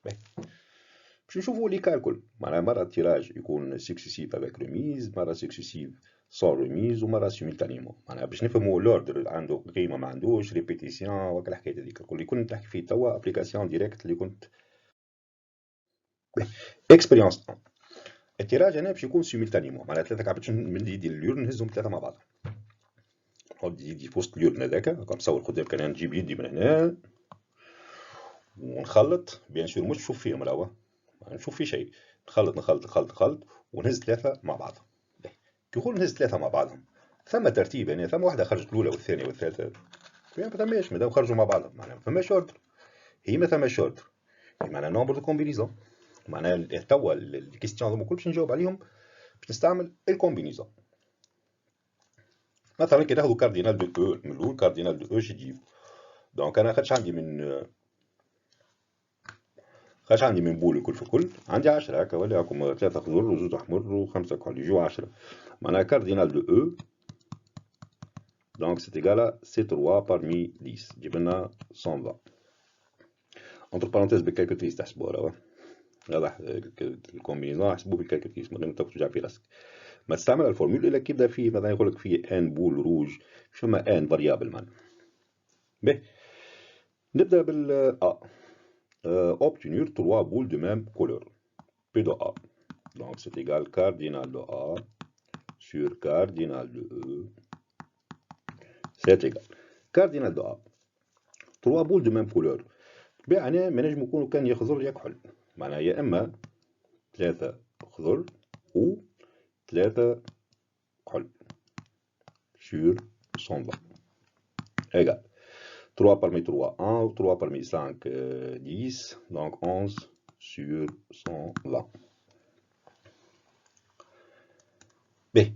باش نشوفوا لي كالكول، معناها مرة التيراج يكون سكسيسيف افيك ريميز، مرة سكسيسيف سون ريميز، ومرة سيمultanéمون، معناها باش نفهموا لوردر عنده قيمة ما عندوش ريبيتيسيون وكل الحكاية هذيك الكل اللي كنت نحكي فيه توا ابليكاسيون ديريكت اللي كنت. اكسبيريونس التيراج هنا باش يكون سيمultanéمون، معناها 3 كعبات من يدي اليورن نهزهم 3 مع بعض. نحط يدي في وسط اليورن هذاك كم تصور قدام كان نجيب يدي من هنا ونخلط، بيان سور مش نشوف فيهم راهو نشوف في شيء، نخلط ونهز 3 مع بعض. كي نقول نهز 3 مع بعضهم ثم ترتيب، يعني ثم واحدة خرجت الأولى والثانية والثالثة، ما ثماش مادام خرجوا مع بعضهم معناها ما ثماش اوردر، هي ما ثماش اوردر، هي معناها نومبر دو كومبينيزون، معناها توا الكيستيون هذوما الكل باش نجاوب عليهم باش نستعمل الكومبينيزون. مثلا كي ناخذ كاردينال دو او من الأول، كاردينال دو او اش يجيب، دونك أنا خدش عندي من بول الكل في الكل، عندي 10 هكا ولا هاكم 3 خضر وزوج أحمر و5 كحل يجوا 10، معناها كاردينال دو او donc c'est égal à C3 parmi 10 جيب لنا 120. entre parenthèses بالكالكوليتريس تحسبوها راهو واضح، الكومبينيزون احسبوه بالكالكوليتريس من غير ما ترجع في راسك، ما تستعمل الفورمول الا كي يبدا فيه مثلا يقول لك فيه ان بول روج فما ان فاريابل مان. باهي نبدا بال A. Obtenir 3 boules de même couleur P de A, donc c'est égal cardinal de A sur cardinal de E, c'est égal cardinal de A 3 boules de même couleur. يعني ما نجم يكونوا كان يا خضر يا كحل، معناها يا اما 3 خضر و 3 كحل sur 120 égal 3 parmi 3 1 ou 3 parmi 5 10 donc 11 sur 120. باهي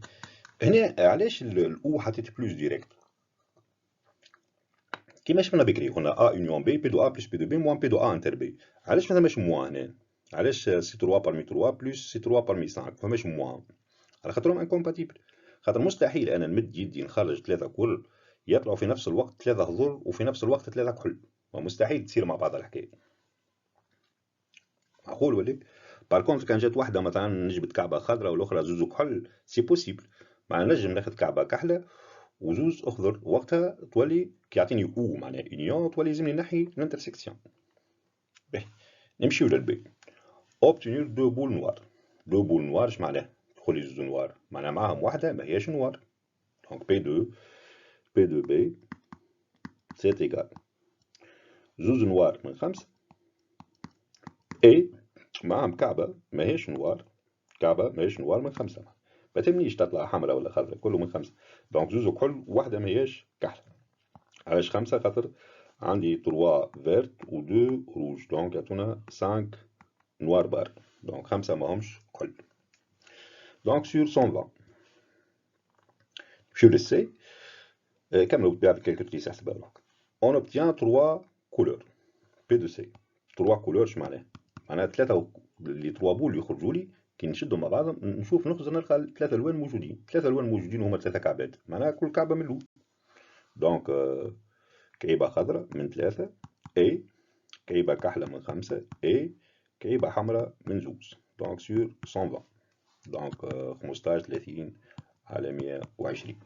هنا علاش الاو حطيت بلوس ديريكت كيما شفنا بكري قلنا A union B P de A plus P de B moins P de A inter B، علاش ما ثماش موان هنا؟ علاش سي 3 بارمي 3 بلس سي 3 بارمي 5 ما فماش موان؟ على خاطرهم انكومباتيبل، خاطر مستحيل انا نمد يدي نخرج 3 كل يطلعوا في نفس الوقت 3 خضر وفي نفس الوقت 3 كحل، مستحيل تصير مع بعض الحكايه. معقول ولا؟ بار كونتر كان جات واحده مثلا نجبد كعبه خضراء والاخرى زوز كحل سي بوسيبل، معناها نجم ناخذ كعبه كحله وزوز اخضر، وقتها تولي كي يعطيني او معناها اونيون تولي يلزمني نحي الانترسيكسيون. باهي نمشيو للبي. اوبتينير دو بول نوار، دو بول نوار اش معناها؟ تقول لي زوز نوار معناها معاهم واحده ما هياش نوار، دونك بي دو بي سي ايكال زوز نوار من 5 اي معاهم كعبه ما هيش نوار، كعبه ما هيش نوار من 5 ما تهمنيش تطلع حمراء ولا خضراء كله من 5، دونك زوز كحل واحده ما هياش كحله. علاش 5؟ خاطر عندي 3 فيرت و 2 روج، دونك يعطونا 5 نوار بار، دونك 5 ماهمش كحل. دونك سور 120 نمشيو للسي، كملوا بالطبيعة بالكالكوليتريس احسبها روحك. On obtient 3 couleurs P de C. 3 couleurs اش معناها؟ معناها 3 لي 3 بول يخرجوا لي كي نشدهم مع بعضهم نشوف نخزن نلقى 3 الوان موجودين. 3 الوان موجودين هما 3 كعبات، معناها كل كعبة من لون. دونك كعيبة خضراء من 3 A، كعيبة كحلة من 5 A، كعيبة حمراء من 2. دونك سور 120، دونك 15 30 على 120.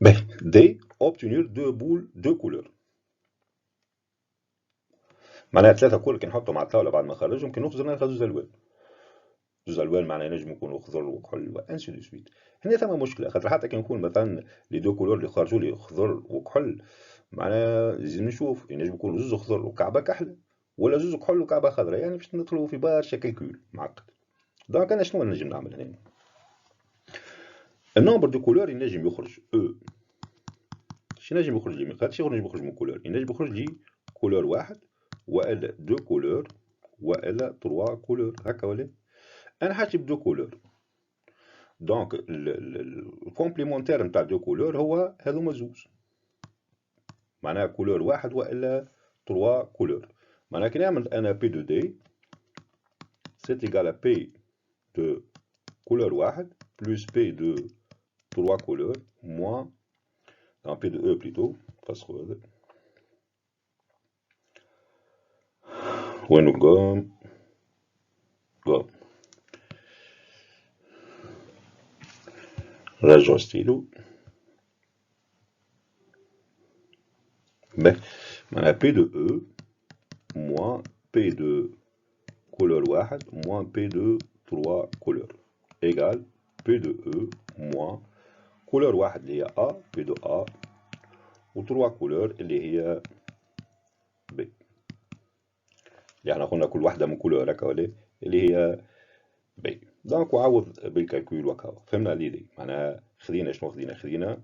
باهي دي اوبتونير 2 بول 2 كولور، معناها 3 كل كي نحطهم على الطاولة بعد ما نخرجهم كي نخزن نلقى 2 الوان. 2 الوان معناها ينجم يكونوا خضر وكحل وانسي دو سويت. هنا ثم مشكلة، خاطر حتى كي نكون مثلا لي 2 كولور اللي خرجوا لي خضر وكحل، معناها لازم نشوف ينجم يكونوا 2 خضر وكعبة كحلة، ولا 2 كحل وكعبة خضراء، يعني باش ندخلوا في برشا كالكول معقد. دونك انا شنو نجم نعمل هنا؟ النومبر دو كولور ينجم يخرج او، شي نجم يخرج لي؟ ما قالش ينجم يخرج من كولور، ينجم يخرج لي كولور واحد والا 2 كولور والا 3 كولور، هكا ولا؟ انا حاجب 2 كولور، دونك الكومبليمونتير نتاع 2 كولور هو هذوما 2، معناها كولور واحد والا 3 كولور. معناها كي نعمل انا بي دو دي سيت ايكال ا بي دو كولور واحد بلس بي دو 3 كولور موان بي دو او بليتو، فاسخو هذا وينو القام قام رجعوا ستيلو. معناها بي دو او موان بي دو كولور واحد موان بي دو 3 كولور ايكال بي دو او موان كولور واحد اللي هي ا بي دو ا و 3 كولور اللي هي بي، اللي احنا قلنا كل واحدة من كولور هكا ولا اللي هي بي. دونك وعوض بالكالكول وكا فهمنا ليدي. معناها خذينا شنو خذينا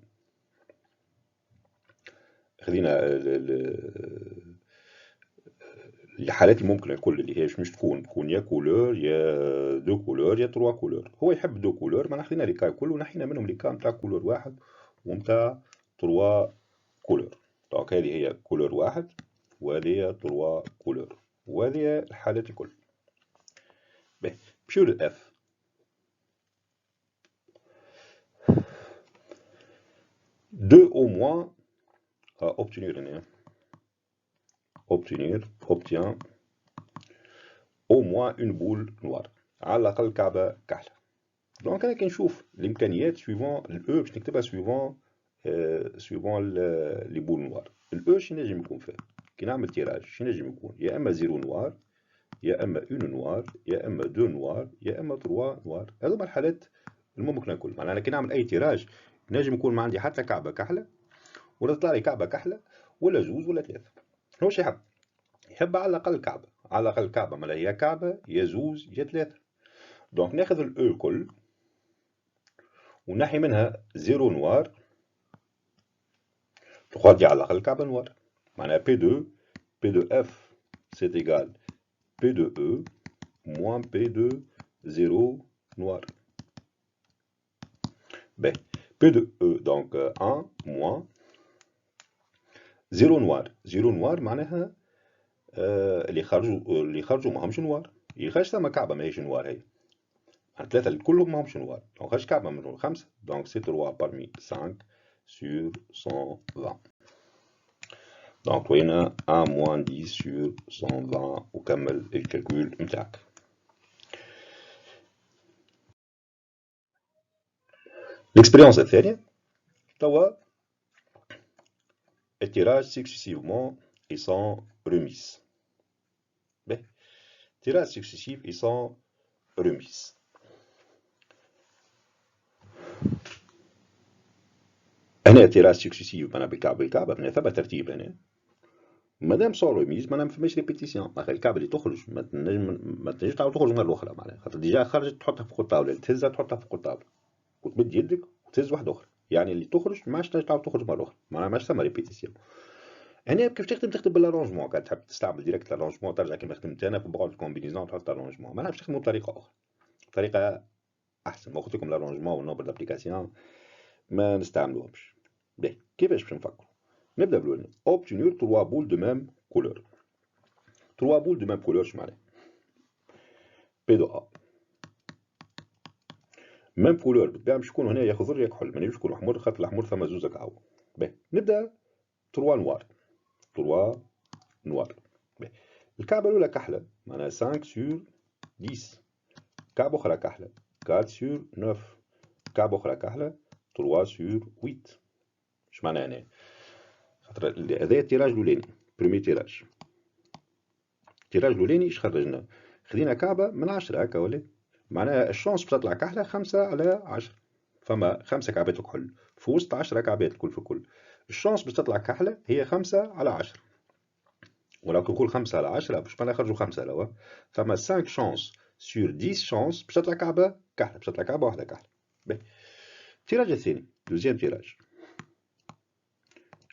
الحالات الممكنة الكل اللي هي مش تكون يا كولور يا 2 كولور يا 3 كولور. هو يحب 2 كولور، معناها خذينا لي كا الكل ونحينا منهم لي كا نتاع كولور واحد ونتاع 3 كولور. دونك هذه هي كولور واحد وهذه هي 3 كولور وهذه هي الحالات الكل. باهي نمشيو للاف. Deux au moins à obtenir obtient au moins une boule noire، على الأقل كعبة كحلة. دونك أنا كي نشوف الإمكانيات سويفون الأو باش نكتبها سويفون لي بول نوار. الأو شي نجم يكون فيه كي نعمل تيراج شي نجم يكون يا إما 0 نوار يا إما 1 نوار يا إما 2 نوار يا إما 3 نوار. هذوما الحالات الممكنة الكل. معناها أنا كي نعمل أي تيراج نجم يكون ما عندي حتى كعبة كحلة ولا تطلع لي كعبة كحلة ولا 2 ولا 3. هو شي يحب على الأقل كعبة، على الأقل كعبة، مالا هي كعبة يا 2 يا 3. دونك ناخذ الأو الكل ونحي منها 0 نوار تغادي على الأقل كعبة نوار. معناها P de F c'est égal P de E moins P de 0 noir. Ben, P de E donc 1 moins 0 noir. 0 noir معناها اللي خرجوا ماهمش نوار، يخرج ثما كعبة ماهيش نوار هي. ثلاثة اللي كلهم ماهمش نوار، دونك خرج كعبة منهم 5، دونك سي 3 parmi 5 sur 120. دونك وين 1 moins 10 sur 120 وكمل الكالكول نتاعك. الاكسبيريونس الثانية توا التيراج successivement et sans remise. باهي tirage successif et sans remise. هنا تيراج سكسيسيف معناها بالكعبة هنا ثبت ترتيب هنا. مادام سون ريميز معناها ما فماش ريبيتيسيون، معناها الكعبة اللي تخرج ما تنجمش تعاود تخرج مرة أخرى، معناها خاطر ديجا خرجت تحطها فوق الطاولة، تهزها تحطها فوق الطاولة وتمد يدك وتهز واحدة أخرى. يعني اللي تخرج ما عادش تعاود تخرج مرة أخرى، معناها ما عادش ثما ريبيتيسيون. هنا كيف تخدم بالارونجمون، قاعد تحب تستعمل ديريكت الارونجمون ترجع كيما خدمت انا في بعض الكومبينيزون تحط الارونجمون، ما نعرفش تخدمو بطريقه اخرى، طريقه احسن. ما قلت لكم الارونجمون والنوبل دابليكاسيون ما نستعملوهمش. باهي كيفاش باش نفكروا؟ نبدا بالاولاني، اوبتينير 3 بول دو ميم كولور. 3 بول دو ميم كولور اش معناها؟ بي دو ا ميم كولور بالطبيعه باش يكون هنا يا خضر يا كحل، مانيش يكون احمر خاطر الاحمر ثم زوز كعاو. باهي نبدا 3 نوار. 3 نوار. باهي الكعبه الاولى كحله معناها 5 سور 10. كعبة أخرى كحلة 4 سور 9. كعبة أخرى كحلة 3 سور 8. اش معناها هنا؟ خاطر هذايا التيراج الأولاني، برومي تيراج. التيراج الأولاني اش خرجنا؟ خدينا كعبة من 10 هكا ولا؟ معناها الشونس باش تطلع كحلة 5/10. فما 5 كعبات كحل في وسط 10 كعبات الكل في الكل. الشونس باش تطلع كحلة هي 5/10. ولا كي نقول 5/10 باش ما نخرجوا 5 لو. فما 5 شونس سور 10 شونس باش تطلع كعبة كحلة، باش تطلع كعبة واحدة كحلة. باهي التيراج الثاني، دوزيام تيراج.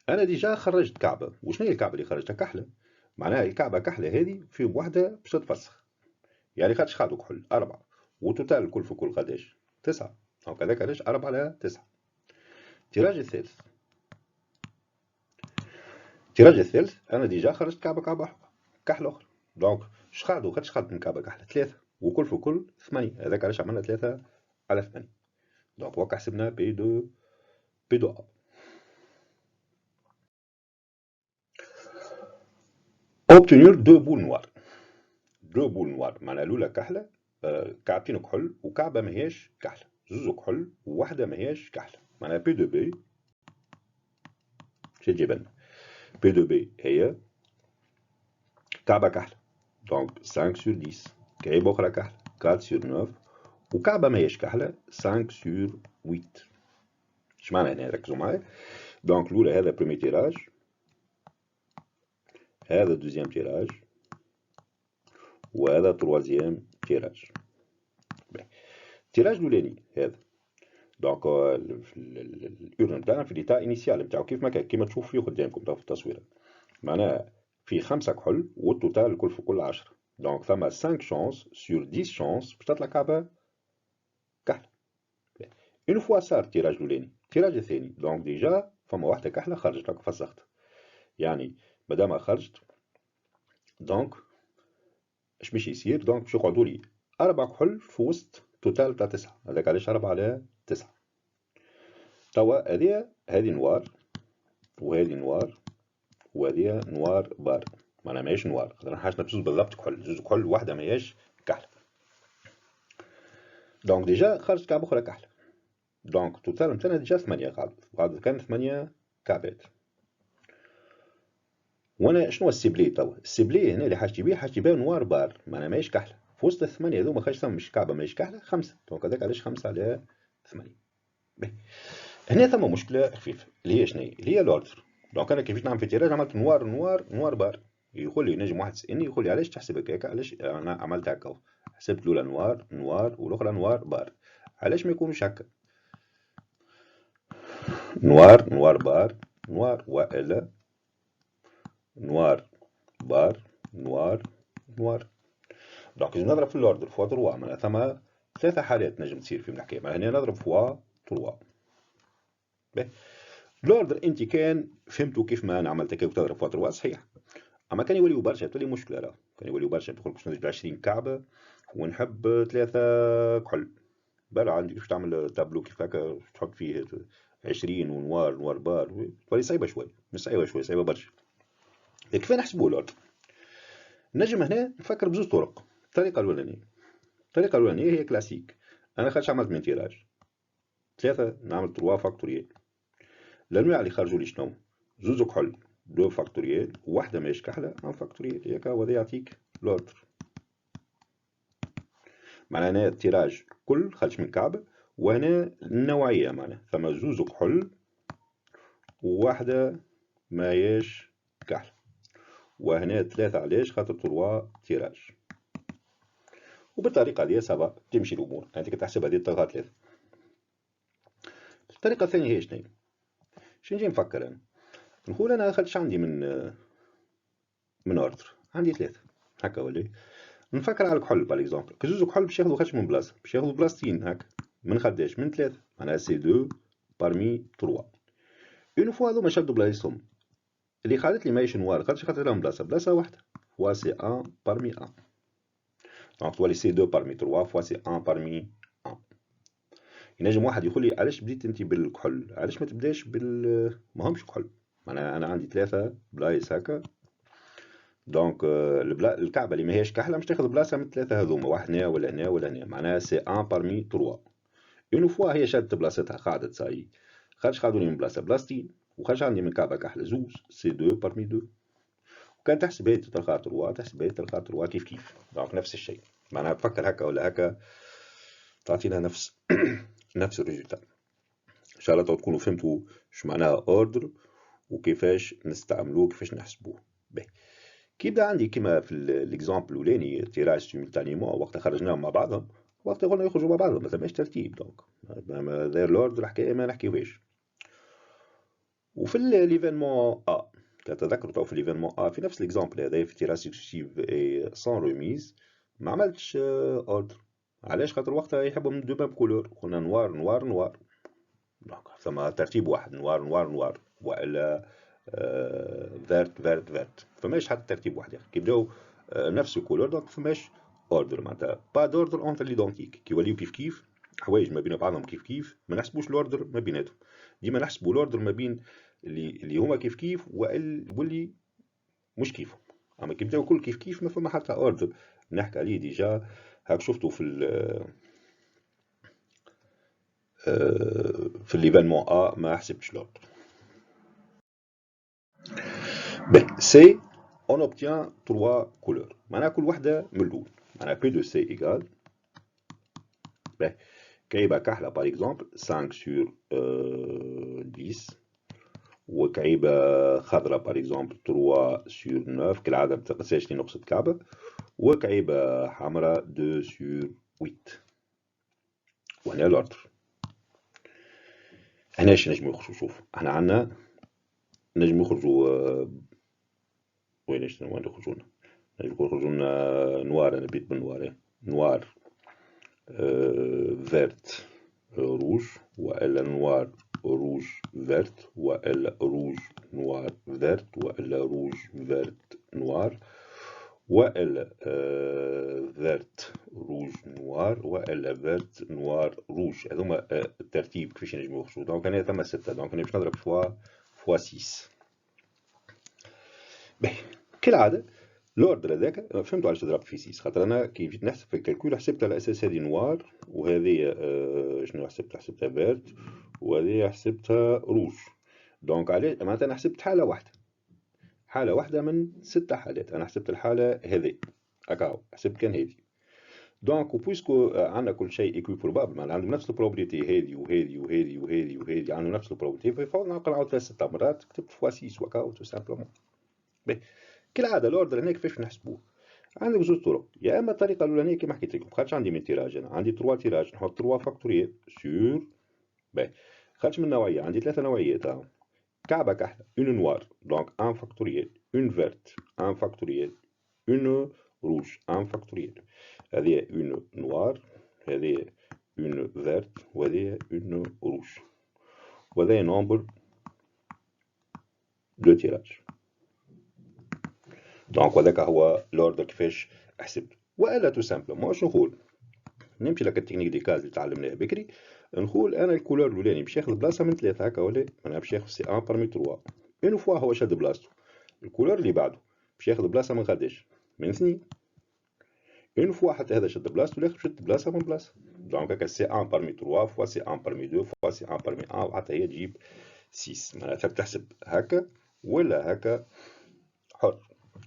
انا ديجا خرجت كعبه، وشنو هي الكعبه اللي خرجتها؟ كحله. معناها الكعبه كحله هذه في وحده باش تتفسخ، يعني خاطش خاطو كحل 4 وتوتال الكل في كل قداش 9. دونك هذاك علاش 4/9. التيراج الثالث، التيراج الثالث انا ديجا خرجت كعبه كحله اخرى. دونك شخاطو خاطش خاطر من كعبه كحله 3 وكل في كل 8. هذاك علاش عملنا 3/8. دونك وقع حسبنا بي دو ا. obtenir 2 boules noires. 2 بول نوار معناها الاولى كحله، كعبتين كحل وكعبه ماهياش كحله، زوز كحل وواحده ماهياش كحله، معناها بي دو بي. شو تجيب لنا؟ بي دو بي هي كعبه كحله، دونك 5 سور 10. كعبه اخرى كحله 4 سور 9. وكعبه ماهياش كحله 5 سور 8. اش معنى هنا؟ ركزوا معايا. دونك الاولى هذا بريمي تيراج، هذا دوزيام تيراج، وهذا تروازيام تيراج. التيراج الاولاني هذا دونك اليورن نتاعنا في ليتا انيسيال نتاعو كيف ما كان كيما تشوف فيه قدامكم في التصويره، معناها في 5 كحل والتوتال الكل في كل 10. دونك ثما 5 شونس سور 10 شونس باش تطلع كعبه كحله. اون فوا صار التيراج الاولاني، التيراج الثاني دونك ديجا فما واحده كحله خرجت راك فسخت، يعني مادام خرجت دونك اش باش يصير؟ دونك باش يقعدوا لي 4 كحل في وسط توتال تاع 9. هذاك علاش 4/9. توا هذه نوار وهذه نوار وهذه نوار بار، معناها ماهيش نوار خاطر حاجتنا بزوز بالضبط كحل، زوز كحل واحده ماهياش كحله. دونك ديجا خرجت كعبه اخرى كحله، دونك توتال نتاعنا ديجا 8 قاعد كان 8 كعبات. وانا شنو السيبلي توا؟ السيبلي هنا اللي حاجتي بيه نوار بار، معناها ماهيش كحله. في وسط الثمانيه هذوما خرج ثم مش كعبه ماهيش كحله 5، دونك هذاك علاش 5/8. هنا ثم مشكله خفيفه اللي هي شنو؟ اللي هي لوردر. دونك انا كيفاش نعمل في التيراج؟ عملت نوار بار. يقول لي نجم واحد يسالني يقول لي علاش تحسب هكاك؟ علاش انا عملت هكا؟ حسبت الاولى نوار والاخرى نوار بار، علاش ما يكونوش هكا؟ نوار بار، نوار والا نوار بار نوار. دونك لازم نضرب في الاوردر فوا 3، معناها ثم 3 حالات نجم تصير فيهم الحكايه، معناها هنا نضرب فوا 3. باهي الاوردر انت كان فهمتوا كيف ما انا عملت هكا وتضرب فوا 3 صحيح، اما كان يوليو برشا تولي مشكله. راه كان يوليو برشا تقول باش نجيب 20 كعبه ونحب 3 كحل. بلا عندي باش تعمل تابلو كيف هكا تحط فيه 20 ونوار بار، تولي صعيبه شوي، مش صعيبه شوي، صعيبه برشا. كيف نحسبوا الاوردر؟ نجم هنا نفكر بزوج طرق. الطريقه الاولانيه هي كلاسيك، انا خاطش عملت من تيراج 3 نعمل 3 فاكتوريال. الانواع اللي خرجوا لي شنو؟ زوز كحل 2 فاكتوريال وواحده ماهيش كحله 1 فاكتوريال، ياك هذا يعطيك لوردر. معناها هنا التيراج كل خرج من كعبه، وهنا النوعيه معناها ثم زوز كحل وواحده ماهيش كحله، وهنا 3 علاش؟ خاطر 3 تيراج. وبالطريقه هذه سافا تمشي الامور، يعني تحسب هذه الطريقه 3. الطريقة الثانية هي شنو؟ شنو نجي نفكر أنا؟ نقول أنا خدش عندي من أوردر، عندي 3 هكا ولا نفكر على الكحول باغ اكزومبل، كي زوج كحول باش ياخدو خدش من بلاصة، باش ياخدو بلاصتين هكا، من خداش من 3 معناها سي 2 بارمي 3. اون فوا هاذوما شدو بلايصهم، اللي خالت لي ماهيش نوار خاطش خاطر لهم بلاصة واحدة، فوا سي 1 بارمي 1. دونك تولي سي 2 بارمي 3 فوا سي 1 بارمي 1. ينجم واحد يقول لي علاش بديت انت بالكحول، علاش ما تبداش ماهمش كحول، معناها انا عندي 3 بلايص هكا، دونك الكعبة اللي ماهيش كحلة مش تاخذ بلاصة من 3 هذوما، واحد هنا ولا هنا ولا هنا، معناها سي 1 بارمي 3. اون فوا هي شادت بلاصتها قعدت صاي، خرج قعدوني من بلاصتين، وخرج عندي من كعبة كحلة زوج، سي 2 بارمي 2. وكان تحسب هي تلقى 3، تحسب هي تلقى 3 كيف دونك نفس الشيء، معناها تفكر هكا ولا هكا تعطينا نفس نفس الريزلتا. ان شاء الله تكونوا فهمتوا شو معناها اوردر وكيفاش نستعملوه كيفاش نحسبوه. باهي كي يبدا عندي كيما في الاكزامبل الاولاني تيراج سيمultanément وقت خرجناهم مع بعضهم، وقت قلنا يخرجوا مع بعضهم ما ثماش ترتيب، دونك داير الاوردر الحكايه ما نحكيوهاش. وفي ليفينمون كتذكروا تو في ليفينمون في نفس الاكزامبل هذا في تيراج سكسيسيف اي سون ريميز ما عملتش اوردر. علاش؟ خاطر وقتها يحبوا من دو ميم كولور، قلنا نوار نوار نوار، دونك ثم ترتيب واحد نوار نوار نوار، والا فيرت فيرت فيرت، فماش حتى ترتيب واحد كي يبداو نفس الكولور، دونك فماش اوردر، معناتها با دوردر اونتر ليدونتيك، كي يوليو كيف حوايج ما بين بعضهم كيف ما نحسبوش الاوردر ما بيناتهم، ديما نحسبوا الاوردر ما بين اللي هما كيف واللي مش كيفهم. اما كي يبداو كل كيف ما فما حتى اوردر نحكي عليه ديجا. هاك شفتوا في ليفينمون ما حسبتش الاوردر. Ben, C, on obtient 3 couleurs. معناها كل واحدة من اللون. معناها P de C égale. Ben, كعيبة كحلة par exemple 5 sur 10. وكعيبة خضراء par exemple 3 sur 9. كالعادة ما تنقصهاش لنقص الكعبة. وكعيبة حمراء 2 sur 8. وهنا الأوردر. هنا اش نجمو يخرجوا؟ شوف احنا عندنا نجمو يخرجوا وين يخرجوا لنا؟ يخرجوا لنا نوار، انا بيت بالنوار نوار فيرت روج، والا نوار روج فيرت، والا روج نوار فيرت، والا روج فيرت نوار، والا فيرت روج نوار، والا فيرت نوار روج. هذوما الترتيب كيفاش نجمو يخرجوا. دونك انا ثما 6، دونك انا باش نضرب فوا 6. باهي كالعاده الاوردر هذاك فهمتوا علاش ضربت في 6، خاطر انا كي جيت نحسب في الكالكول حسبت على اساس هذه نوار، وهذه شنو حسبتها فيرت، وهذه حسبتها روج. دونك عليه معناتها انا حسبت حاله واحده من 6 حالات، انا حسبت الحاله هذه هكا، حسبت كان هذه. دونك وبويسكو عندنا كل شيء ايكويبروبابل، معناها عندهم نفس البروبابيليتي، هذه وهذه وهذه وهذه وهذه عندهم نفس البروبابيليتي، ففضلنا نقراو فيها 6 مرات، كتبت فوا 6 وكاو تو سامبلومون. كالعاده الاوردر هنا كيفاش نحسبوه؟ عندك زوج طرق، يا اما الطريقه الاولانيه كيما حكيت لكم، خاطش عندي من تيراج، انا عندي 3 تيراج نحط 3 فاكتوريال سور. باهي خاطش من نوعيه عندي 3 نوعيات اهو. كعبه كحله اون نوار دونك 1 فاكتوريال، اون فيرت 1 فاكتوريال، اون روج 1 فاكتوريال. هذه اون نوار، هذه اون فيرت، وهذه اون روج، وهذا نومبر دو تيراج. دونك وهذاك هو الاوردر كيفاش حسبت. والا تو سامبلومون شنو نقول؟ نمشي لك التكنيك دي كاز اللي تعلمناها بكري، نقول انا الكولور الاولاني باش ياخذ بلاصه من 3 هكا ولا معناها باش ياخذ سي 1 بارمي 3. اون فوا هو شاد بلاصتو، الكولور اللي بعده باش ياخذ بلاصه من غاداش من 2. اون فوا حتى هذا شاد بلاصتو الاخر شد بلاصه من بلاصه، دونك هكا سي 1 بارمي 3 فوا سي 1 بارمي 2 فوا سي 1 بارمي 1 وحتى هي تجيب 6. معناتها تحسب هكا ولا هكا، حر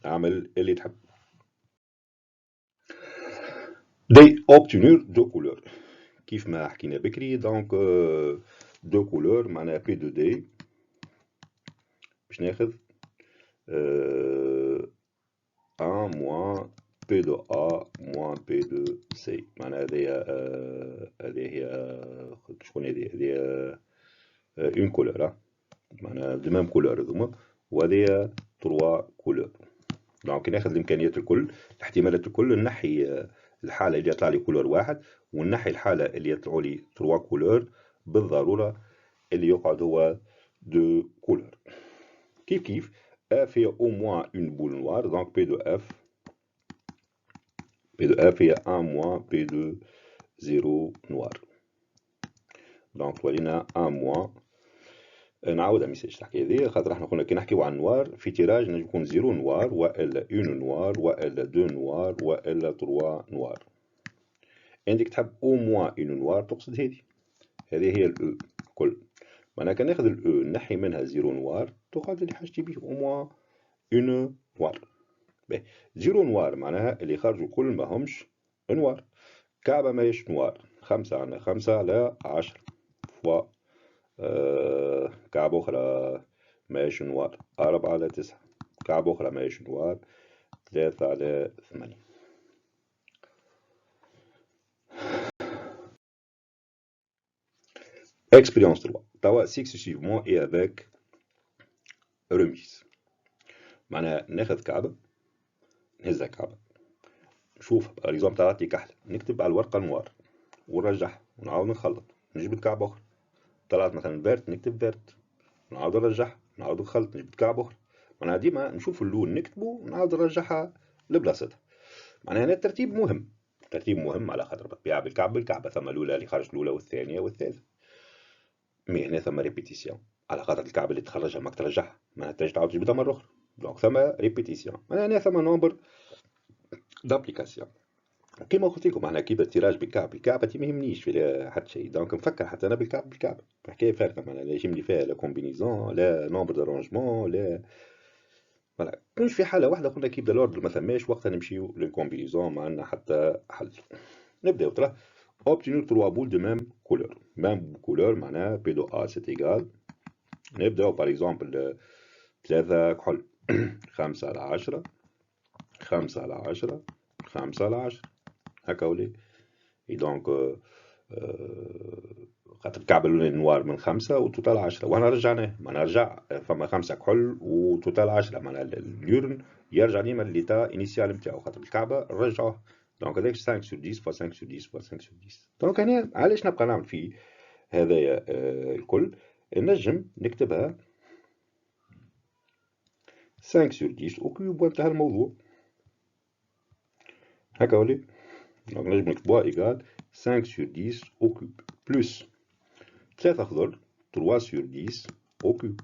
اعمل اللي تحب. دي اوبتونور دو كولور كيف ما حكينا بكري، دونك دو كولور معناها بي دو دي باش ناخذ ان موان بي دو ا موان بي دو سي. معناها هذه هي شكون هذه اون كولور، معناها دو ميم كولور هذوما، وهذيا 3 كولور. دونك ناخذ الامكانيات الكل، الاحتمالات الكل، نحي الحاله اللي يطلع لي كولور واحد، ونحي الحاله اللي يطلعوا لي 3 كولور، بالضروره اللي يقعد هو 2 كولور. كيف اف هي او موان اون بول نوار، دونك بي دو اف هي 1 موان بي دو 0 نوار. دونك ولينا 1 موان. نعاود ميساج تحكي هذه، خاطر احنا قلنا كي نحكيو عن نوار في تيراج نجم يكون 0 نوار، والا 1 نوار، والا 2 نوار، والا 3 نوار. عندك تحب او موان اون نوار تقصد هذه هي الاو الكل. معناها كان ناخذ الاو نحي منها 0 نوار، تقعد اللي حاجتي بيه او موان اون نوار. باهي 0 نوار معناها اللي خرجوا كل ما همش نوار. كعبة ماهيش نوار، 5 عندنا 5 على 10 فوا كعبة أخرى ماهيش نوار 4 على 9، كعبة أخرى ماهيش نوار 3 على 8. Expérience 3. توا successivement et avec remise. معناها ناخذ كعبة، نهزها كعبة، نشوف باريزومبل تعطي كحلة، نكتب على الورقة نوار ونرجعها ونعاود نخلط، نجبد كعبة أخرى. طلعت مثلا فيرت، نكتب فيرت، نعاود نرجعها، نعاود نخلط، نجبد كعبة أخرى. معناها ديما نشوف اللون نكتبه ونعاود نرجعها لبلاصتها. معناها هنا الترتيب مهم، الترتيب مهم على خاطر بالطبيعة بالكعبة ثم الأولى اللي خرجت الأولى والثانية والثالثة. مي هنا ثم ريبيتيسيون على خاطر الكعبة اللي تخرجها ماك ترجعها، معناها ترجع تعاود تجبدها مرة أخرى. دونك ثم ريبيتيسيون، معناها هنا ثم نومبر دابليكاسيون. كيما قلت لكم احنا كيما التيراج بالكعبة ما يهمنيش في حتى شيء، دونك نفكر حتى انا بالكعبة الحكاية فارقة، معناها لا يهمني فيها لا كومبينيزون لا نومبر دارونجمون لا فوالا. كنش في حالة واحدة قلنا كيبدا الأوردر ما ثماش وقتها نمشيو للكومبينيزون، ما عندنا حتى حل. نبداو ترى obtenir 3 boules de même couleur. même couleur معناها بي دو A c'est égal. نبداو باغ اكزومبل 3 كحول 5 على 10 5 على 10 5 على 10 هكا ولي. اي دونك خاطر الكعبة الأولى نوار من 5 وتوتال 10، وانا رجعناه، ما نرجع فما 5 كحول وتوتال 10، معناها اليورن يرجع ديما لليتا انيسيال نتاعو، خاطر الكعبة رجعوه. دونك هذاك 5 sur 10 فوا 5 sur 10 فوا 5 sur 10. دونك هنا علاش نبقى نعمل فيه هذايا الكل؟ نجم نكتبها 5 sur 10 au cube وانتهى الموضوع. هكا ولي. دونك نجم نكتبوها ايكال 5 sur 10 au cube بلس 3 خضر 3 sur 10 au cube.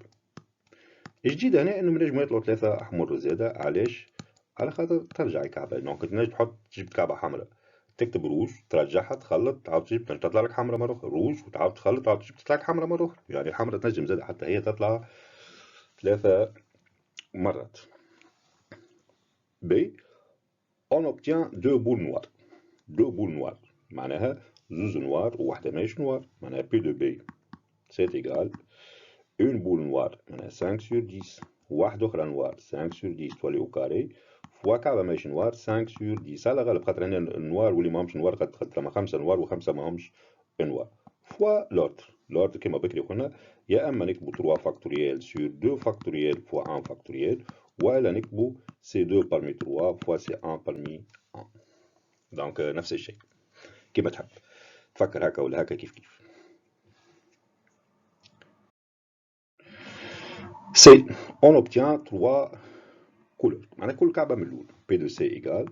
الجديد هنا انه نجمو يطلعوا 3 احمر زاده، علاش؟ على خاطر ترجع الكعبه. دونك تنجم تحط تجيب كعبه حمراء، تكتب روج، ترجعها، تخلط، تعاود تجيب تطلع لك حمراء مره اخرى، روج وتعاود تخلط، تعاود تجيب تطلع لك حمراء مره اخرى. يعني الحمراء تنجم زاده حتى هي تطلع 3 مرات. ب on obtient 2 boules noires. 2 boules noires معناها زوز نوار وواحده ماهيش نوار، معناها بي دو بي سيت ايغال une boule noire معناها 5 sur 10، واحدة أخرى نوار 5 sur 10 تولي أو كاري، فوا كعبة ماهيش نوار 5 sur 10 على غالب، خاطر هنا النوار واللي ماهمش نوار خاطر فما 5 نوار و5 ماهمش نوار. فوا لوردر كيما بكري قلنا، يا أما نكتبو 3 فاكتوريال sur 2 فاكتوريال فوا 1 فاكتوريال، ولا نكتبو سي 2 parmi 3 فوا سي 1 parmi 1. دونك نفس الشيء كيما تحب تفكر هكا ولا هكا كيف كيف. سي on obtient 3 couleurs، معناها كل كعبة من اللون. P de C égale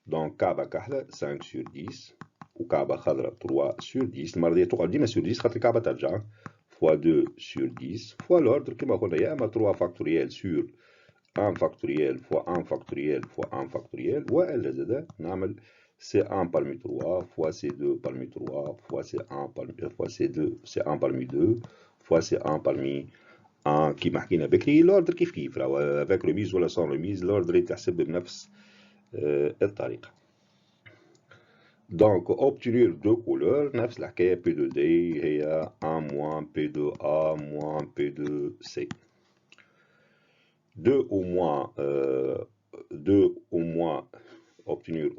دونك كعبة كحلة 5 sur 10 وكعبة خضراء 3 sur 10. المرة دي تقعد ديما sur 10 خاطر الكعبة ترجع، فوا 2 sur 10 فوا لوردر كيما قلنا، يا اما 3 فاكتوريال sur 1 فاكتوريال فوا 1 فاكتوريال فوا 1 فاكتوريال، والا زادا نعمل سي 1 parmi 3 فوا سي 2 parmi 3 فوا سي 1 parmi فوا سي 2 سي 1 parmi 2 فوا سي 1 parmi كيما حكينا بكري. لوردر كيف كيف راهو افيك ريميز ولا سون ريميز، لوردر يتحسب بنفس الطريقة. دونك obtenir 2 couleurs نفس الحكاية، بي دو دي هي 1 موان بي دو A موان بي دو C. 2 au moins 2 au moins obtenir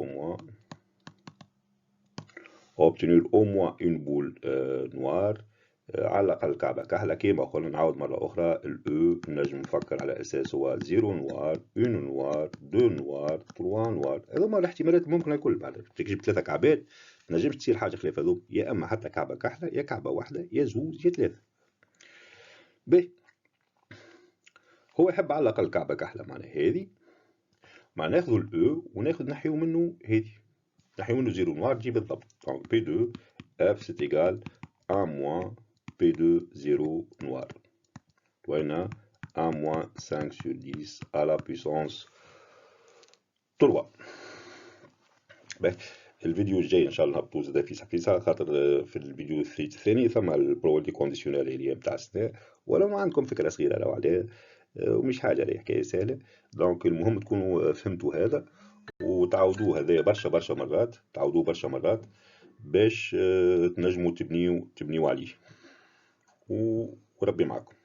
au moins une boule noire على الأقل كعبة كحلة. كيما قلنا نعاود مرة أخرى، الأو نجم نفكر على أساس هو 0 نوار، 1 نوار، 2 نوار، 3 نوار. هذوما الاحتمالات ممكن الكل. بعد تجيب 3 كعبات تنجمش تصير حاجة خلاف هذوما، يا أما حتى كعبة كحلة، يا كعبة واحدة، يا زوز، يا 3. باهي، هو يحب على الأقل كعبة كحلة معناها هذه، مع ناخذ الأو وناخذ نحيو منه هذه، نحيو منه 0 نوار تجي بالضبط. دونك P2 F c'est égal 1 moins P2 0 noir. وهنا 1 moins 5 sur 10 à la puissance 3. باهي، الفيديو الجاي ان شاء الله نهبطو زادا فيسا خاطر في الفيديو الثاني ثم البروبابيلتي كونديسيونيل اللي هي نتاع السنة، ولو ما عندكم فكرة صغيرة لو عليه ومش حاجة، راهي حكاية سهلة. دونك المهم تكونوا فهمتوا هذا وتعاودوه هذايا برشا مرات، تعاودوه برشا مرات باش تنجموا تبنيو عليه. وربي معكم.